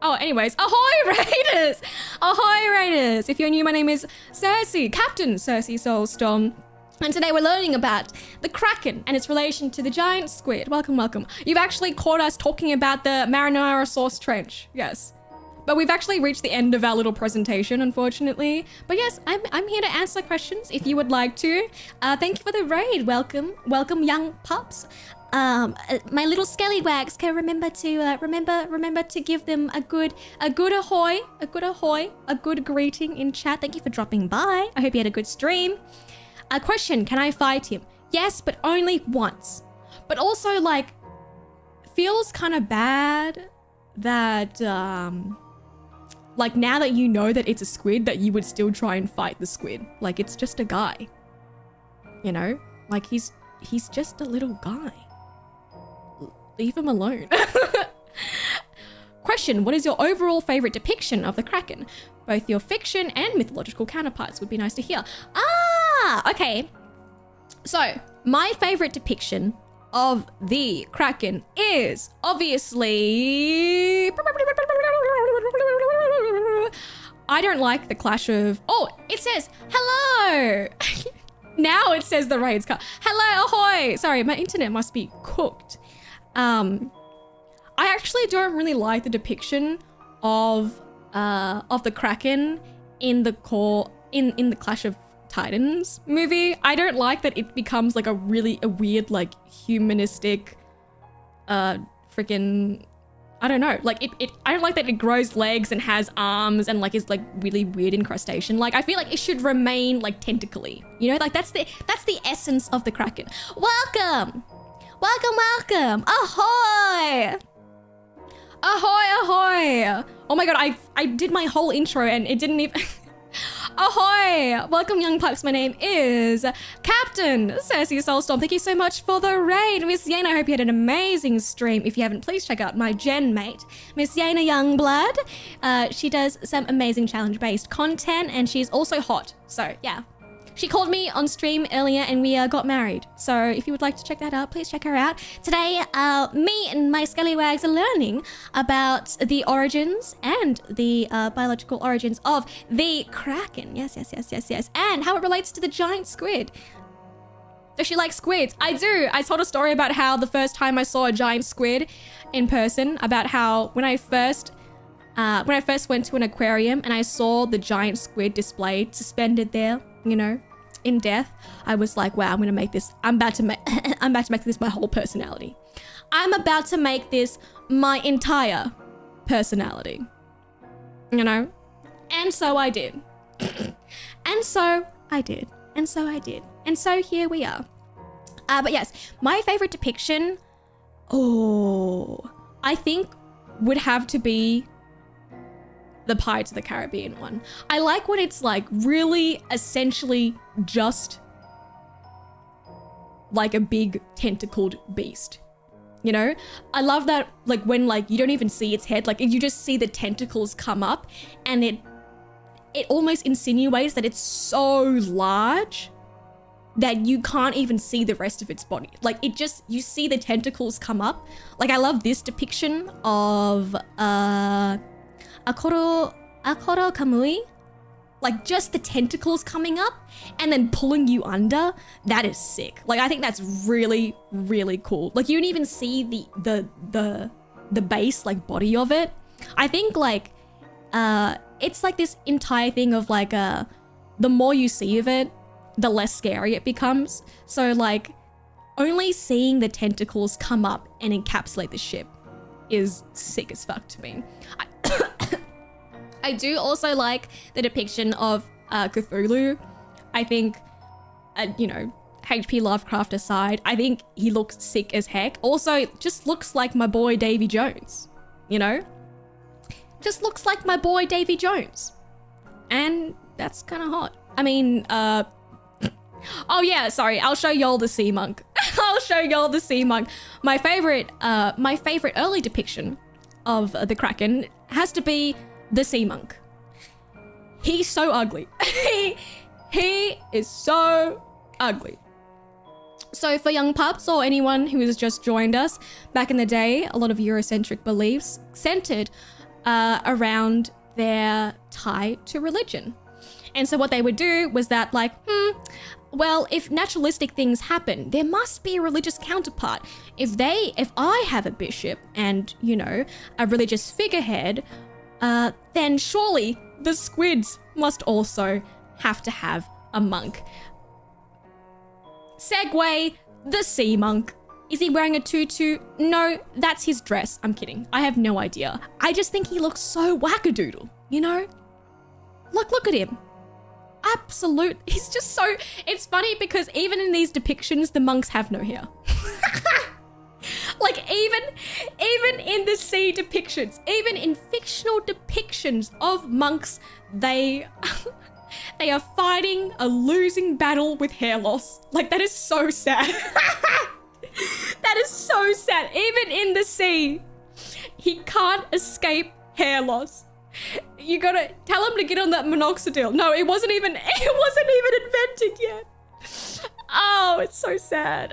Oh, anyways, ahoy raiders! Ahoy raiders! If you're new, my name is Cersea, Captain Cersea Soulstorm. And today we're learning about the Kraken and its relation to the giant squid. Welcome, welcome. You've actually caught us talking about the Marinara Source Trench, yes. But we've actually reached the end of our little presentation, unfortunately. But yes, I'm here to answer questions if you would like to. Thank you for the raid. Welcome, welcome, young pups. My little Skellywags can remember to give them a good ahoy, a good greeting in chat. Thank you for dropping by. I hope you had a good stream. A question, can I fight him? Yes, but only once. But also, like, feels kind of bad that, like, now that you know that it's a squid, that you would still try and fight the squid. Like, it's just a guy. You know? Like, he's just a little guy. Leave him alone. Question, what is your overall favorite depiction of the Kraken? Both your fiction and mythological counterparts would be nice to hear. Okay. So, my favorite depiction of the Kraken is obviously... I don't like the clash of... Oh, it says, hello! Now it says the raid's cut. Hello, ahoy! Sorry, my internet must be cooked. I actually don't really like the depiction of the Kraken in the Clash of Titans movie. I don't like that it becomes like a weird, like, humanistic freaking I don't know. Like I don't like that it grows legs and has arms and like is like really weird incrustation. Like I feel like it should remain like tentacly. You know, like that's the essence of the Kraken. Welcome. Ahoy. Ahoy. Oh my god, I did my whole intro and it didn't even Ahoy! Welcome, young pups. My name is Captain Cersea Soulstorm. Thank you so much for the raid, Miss Yana. I hope you had an amazing stream. If you haven't, please check out my Genmate, Miss Yana Youngblood. She does some amazing challenge-based content, and she's also hot. So yeah, she called me on stream earlier, and we got married. So if you would like to check that out, please check her out. Today, me and my Skellywags are learning about the origins and the biological origins of the Kraken. Yes. And how it relates to the giant squid. Does she like squids? I do. I told a story about how the first time I saw a giant squid in person, about how when I first went to an aquarium and I saw the giant squid displayed, suspended there, you know, in death, I was like, wow, I'm about to make this my whole personality. I'm about to make this my entire personality, you know? And so I did. And so here we are. But yes, my favorite depiction, I think would have to be the Pirates of the Caribbean one. I like when it's like really essentially just like a big tentacled beast. You know? I love that, like when like you don't even see its head, like you just see the tentacles come up and it almost insinuates that it's so large that you can't even see the rest of its body. Like you see the tentacles come up. Like I love this depiction of Akoro Kamui, like just the tentacles coming up and then pulling you under. That is sick. Like I think that's really, really cool. Like you don't even see the base like body of it. I think like it's like this entire thing of like the more you see of it, the less scary it becomes. So like only seeing the tentacles come up and encapsulate the ship is sick as fuck to me. I do also like the depiction of Cthulhu. I think, you know, HP Lovecraft aside, I think he looks sick as heck. Also, just looks like my boy Davy Jones, you know? Just looks like my boy Davy Jones. And that's kind of hot. I mean, oh yeah, sorry, I'll show y'all the sea monk. I'll show y'all the sea monk. My favorite early depiction of the Kraken has to be the sea monk. He's so ugly. he is so ugly. So for young pups or anyone who has just joined us, back in the day, a lot of Eurocentric beliefs centered around their tie to religion. And so what they would do was that like, well, if naturalistic things happen, there must be a religious counterpart. If I have a bishop and, you know, a religious figurehead, then surely the squids must also have to have a monk. Segway, the sea monk. Is he wearing a tutu? No, that's his dress. I'm kidding. I have no idea. I just think he looks so wackadoodle, you know? Look at him. Absolute. He's just so... It's funny because even in these depictions, the monks have no hair. Like even in the sea depictions, even in fictional depictions of monks, they are fighting a losing battle with hair loss. Like that is so sad. That is so sad. Even in the sea, he can't escape hair loss. You gotta tell him to get on that minoxidil. No, it wasn't even invented yet. Oh, it's so sad.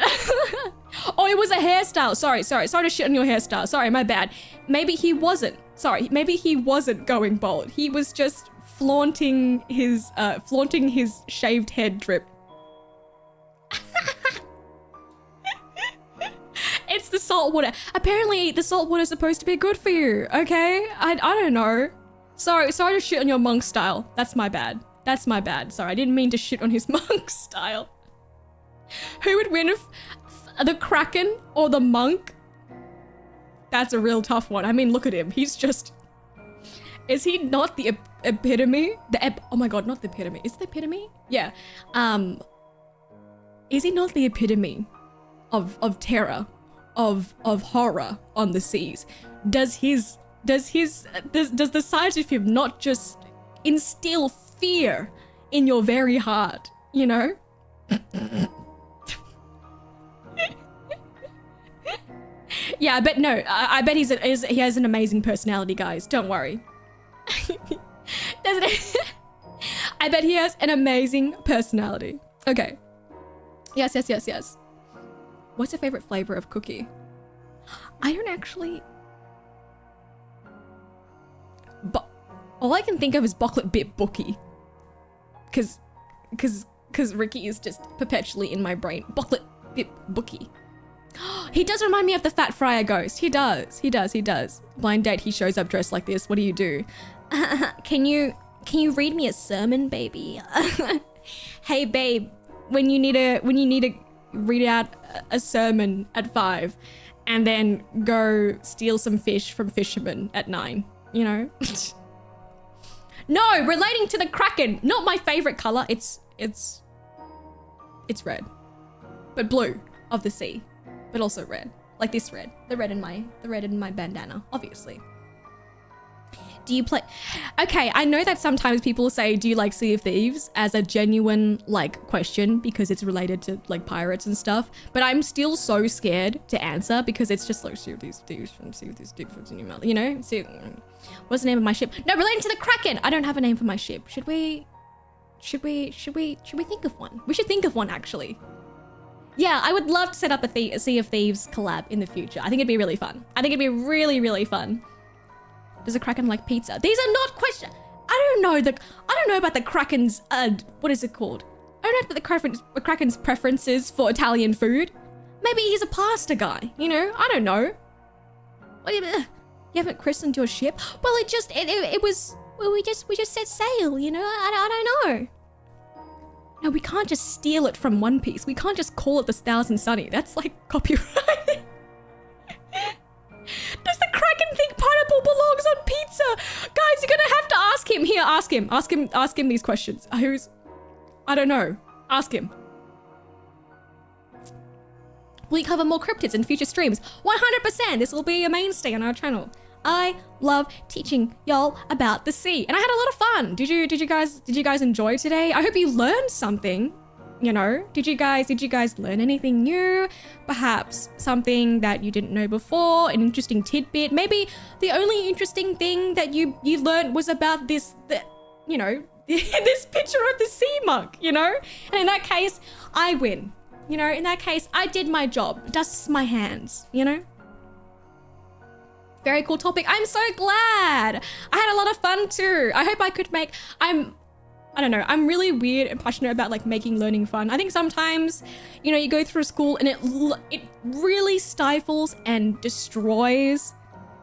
Oh, it was a hairstyle. Sorry to shit on your hairstyle. Sorry, my bad. Maybe he wasn't going bald. He was just flaunting his shaved head drip. It's the salt water. Apparently the salt water is supposed to be good for you, okay? I don't know. Sorry to shit on your monk style. That's my bad. Sorry, I didn't mean to shit on his monk style. Who would win, the Kraken or the monk? That's a real tough one. I mean, look at him. He's just... Is he not the epitome? Oh my god, not the epitome. Is it the epitome? Yeah. Is he not the epitome of terror, of horror on the seas? Does the sight of him not just instill fear in your very heart, you know? Yeah, I bet no. I bet he has an amazing personality, guys. Don't worry. I bet he has an amazing personality. Okay. Yes. What's your favorite flavor of cookie? I don't actually... But all I can think of is Bocklet Bit Bookie. Cause Ricky is just perpetually in my brain. Bocklet Bit Bookie. He does remind me of the Fat Friar Ghost. He does. Blind date, he shows up dressed like this. What do you do? Can you read me a sermon, baby? Hey, babe, when you need to read out a sermon at 5 and then go steal some fish from fishermen at 9, you know? No, relating to the Kraken. Not my favorite color. It's red, but blue of the sea. But also red, like this red, the red in my bandana, obviously. Do you play? Okay, I know that sometimes people say, do you like Sea of Thieves as a genuine like question because it's related to like pirates and stuff, but I'm still so scared to answer because it's just like Sea of Thieves from Sea of Thieves, you know? What's the name of my ship? No, relating to the Kraken. I don't have a name for my ship. Should we think of one? We should think of one actually. Yeah, I would love to set up a Sea of Thieves collab in the future. I think it'd be really fun. I think it'd be really, really fun. Does a Kraken like pizza? These are not questions. I don't know about the Kraken's, what is it called? I don't know about the Kraken's preferences for Italian food. Maybe he's a pasta guy, you know? I don't know. What, you haven't christened your ship? Well, it was, we just set sail, you know? I don't know. No, we can't just steal it from One Piece. We can't just call it the Thousand Sunny. That's like copyright. Does the Kraken think pineapple belongs on pizza? Guys, you're gonna have to ask him. Here, ask him these questions. I don't know. Ask him. Will you cover more cryptids in future streams? 100%. This will be a mainstay on our channel. I love teaching y'all about the sea, and I had a lot of fun. Did you guys enjoy today? I hope you learned something. You know, did you guys learn anything new? Perhaps something that you didn't know before, an interesting tidbit. Maybe the only interesting thing that you learned was about this picture of the sea monk, you know? And in that case, I win. You know, in that case, I did my job. Dusts my hands, you know? Very cool topic. I'm so glad. I had a lot of fun too. I hope I could make, I don't know, I'm really weird and passionate about like making learning fun. I think sometimes, you know, you go through school and it really stifles and destroys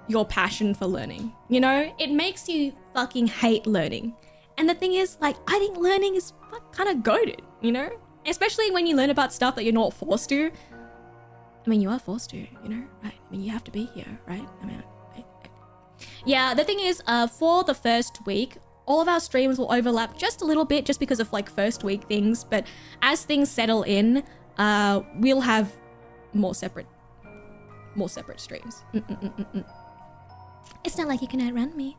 your passion for learning. You know, it makes you fucking hate learning. And the thing is, like, I think learning is kind of goated, you know? Especially when you learn about stuff that you're not forced to. I mean, you are forced to, you know, right? I mean, you have to be here, right? I mean, yeah, the thing is, for the first week, all of our streams will overlap just a little bit just because of like first week things. But as things settle in, we'll have more separate streams. It's not like you can outrun me.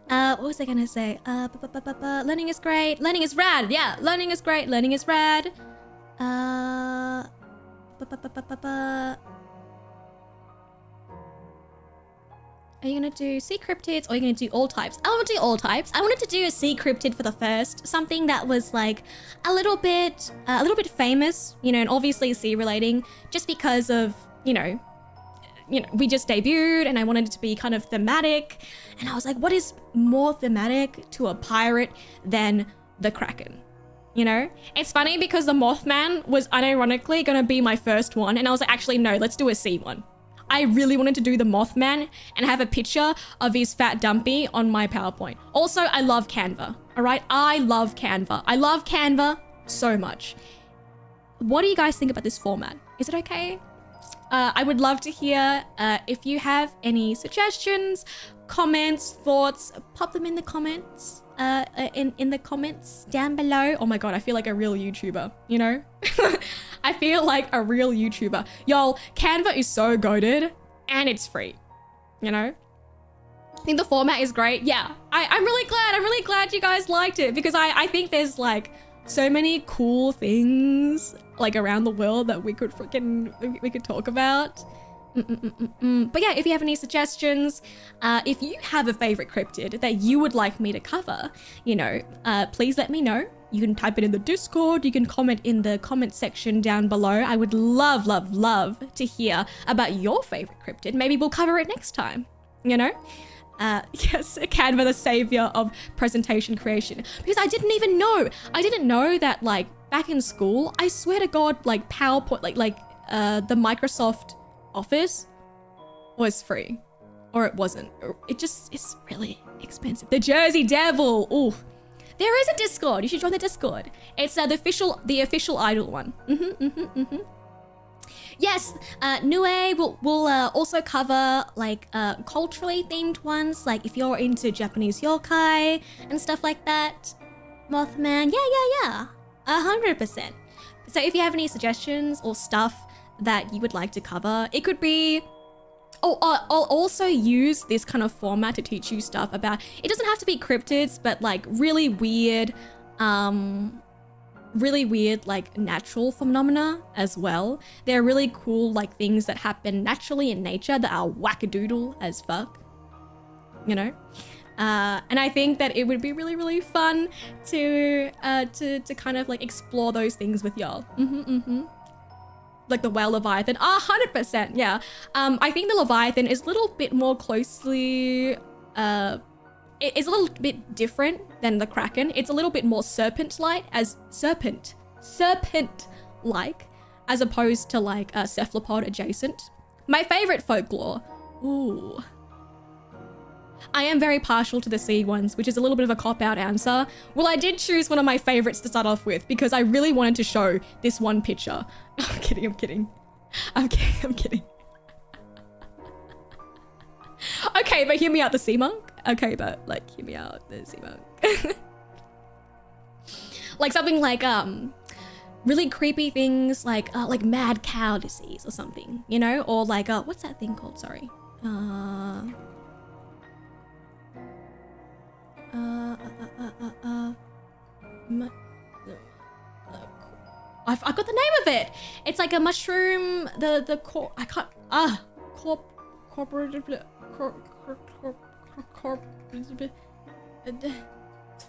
What was I gonna say? Learning is great. Learning is rad. Yeah, learning is great. Learning is rad. Are you gonna do sea cryptids or are you gonna do all types? I want to do all types. I wanted to do a sea cryptid for the first, something that was like a little bit famous, you know, and obviously sea relating, just because of, you know, we just debuted and I wanted it to be kind of thematic. And I was like, what is more thematic to a pirate than the Kraken? You know, it's funny because the Mothman was unironically gonna be my first one. And I was like, actually, no, let's do a sea one. I really wanted to do the Mothman and have a picture of his fat dumpy on my PowerPoint. Also, I love Canva, all right? I love Canva. I love Canva so much. What do you guys think about this format? Is it okay? I would love to hear if you have any suggestions, comments, thoughts, pop them in the comments. In the comments down below. Oh my god, I feel like a real YouTuber, you know? I feel like a real YouTuber. Y'all, Canva is so goated and it's free, you know? I think the format is great. Yeah, I'm really glad you guys liked it because I think there's like so many cool things like around the world that we could talk about. But yeah, if you have any suggestions, if you have a favorite cryptid that you would like me to cover, you know, please let me know. You can type it in the Discord, you can comment in the comment section down below. I would love to hear about your favorite cryptid. Maybe we'll cover it next time, you know? Yes, Canva, the savior of presentation creation. Because I didn't know that like back in school, I swear to God, like PowerPoint, the Microsoft Office was free, or it wasn't. It's really expensive. The Jersey Devil. Ooh, there is a Discord. You should join the Discord. It's the official idol one. Yes, Nue will also cover like culturally themed ones, like if you're into Japanese yokai and stuff like that. Mothman, yeah, 100%. So if you have any suggestions or stuff that you would like to cover, it could be, I'll also use this kind of format to teach you stuff about, it doesn't have to be cryptids, but like really weird like natural phenomena as well. They're really cool like things that happen naturally in nature that are wackadoodle as fuck, you know? And I think that it would be really fun to kind of like explore those things with y'all. Like the whale Leviathan, 100%, yeah. I think the Leviathan is a little bit more closely, it's a little bit different than the Kraken. It's a little bit more serpent-like, as opposed to like cephalopod adjacent. My favorite folklore, ooh. I am very partial to the sea ones, which is a little bit of a cop-out answer. Well, I did choose one of my favorites to start off with because I really wanted to show this one picture. I'm kidding. Okay, but hear me out, the sea monk. Okay, but like, hear me out, the sea monk. Like something like, really creepy things like mad cow disease or something, you know? Or like, what's that thing called? Sorry. I got the name of it. It's like a mushroom. I can't.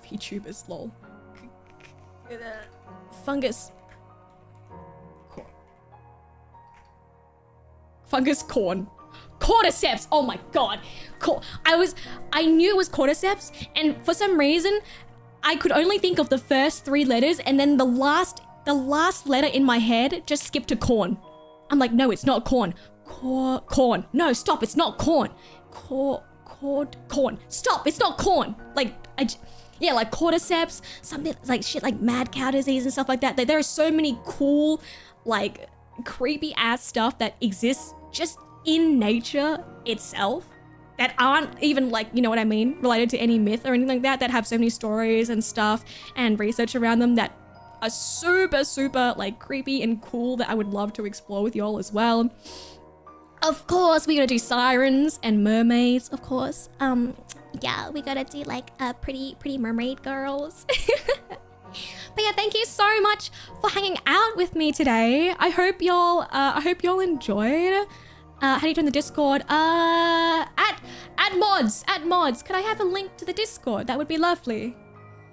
VTubers, lol. Fungus corn. Cordyceps. Oh my god. I knew it was cordyceps, and for some reason I could only think of the first 3 letters, and then the last letter in my head just skipped to corn. I'm like, no, it's not corn. Corn. No, stop, it's not corn. Corn. Stop, it's not corn. Like, yeah, like cordyceps, something like shit like mad cow disease and stuff like that. There are so many cool, like, creepy ass stuff that exists just in nature itself that aren't even like, you know what I mean, related to any myth or anything like that have so many stories and stuff and research around them that are super like creepy and cool that I would love to explore with y'all as well. Of course, we gotta do sirens and mermaids, of course. Yeah, we gotta do like pretty mermaid girls. But yeah, thank you so much for hanging out with me today. I hope y'all enjoyed. How do you join the Discord? At mods. Could I have a link to the Discord? That would be lovely.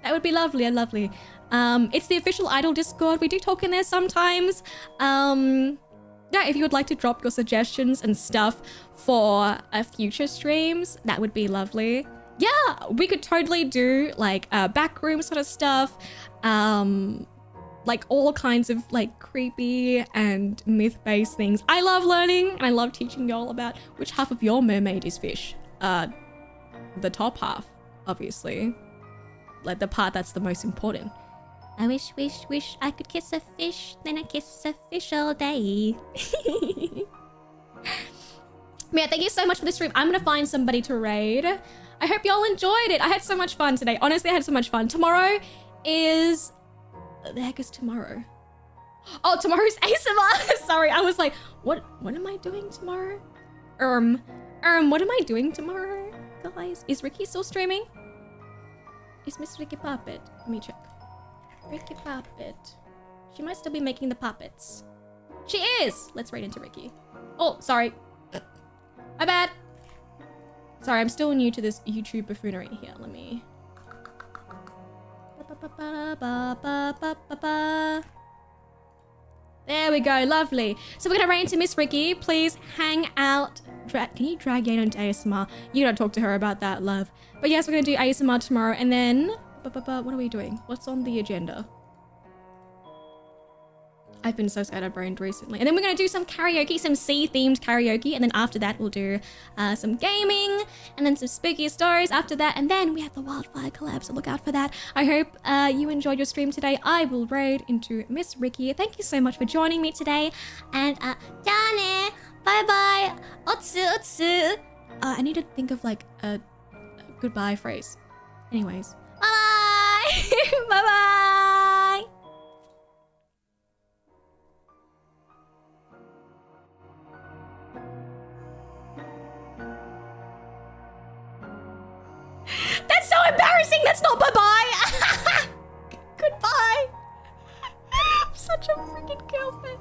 Lovely. It's the official Idol Discord. We do talk in there sometimes. Yeah, if you would like to drop your suggestions and stuff for future streams, that would be lovely. Yeah, we could totally do like backroom sort of stuff. Like all kinds of like creepy and myth-based things. I love learning and I love teaching y'all about which half of your mermaid is fish. The top half, obviously. Like the part that's the most important. I wish I could kiss a fish, then I kiss a fish all day. Yeah, thank you so much for the stream. I'm gonna find somebody to raid. I hope y'all enjoyed it. I had so much fun today. Honestly, I had so much fun. Tomorrow is... The heck is tomorrow? Oh, tomorrow's ASMR. Sorry, I was like, what am I doing tomorrow? What am I doing tomorrow, guys? Is Ricky still streaming? Is Miss Ricky Puppet? Let me check. Ricky Puppet. She might still be making the puppets. She is! Let's raid into Ricky. Oh, sorry. My bad. Sorry, I'm still new to this YouTube buffoonery here. Let me... There we go, lovely. So we're gonna raid into Miss Ricky. Please hang out. Can you drag Yana into ASMR? You gotta talk to her about that, love. But yes, we're gonna do ASMR tomorrow, and then... What are we doing? What's on the agenda? I've been so scatterbrained recently. And then we're gonna do some karaoke, some sea-themed karaoke, and then after that we'll do some gaming, and then some spooky stories after that, and then we have the wildfire collab, so look out for that. I hope you enjoyed your stream today. I will raid into Miss Ricky. Thank you so much for joining me today, and Dane, bye-bye, otsu otsu. I need to think of like a goodbye phrase. Anyways, bye-bye, bye-bye. That's so embarrassing. That's not bye-bye. Goodbye. I'm such a freaking girlfriend.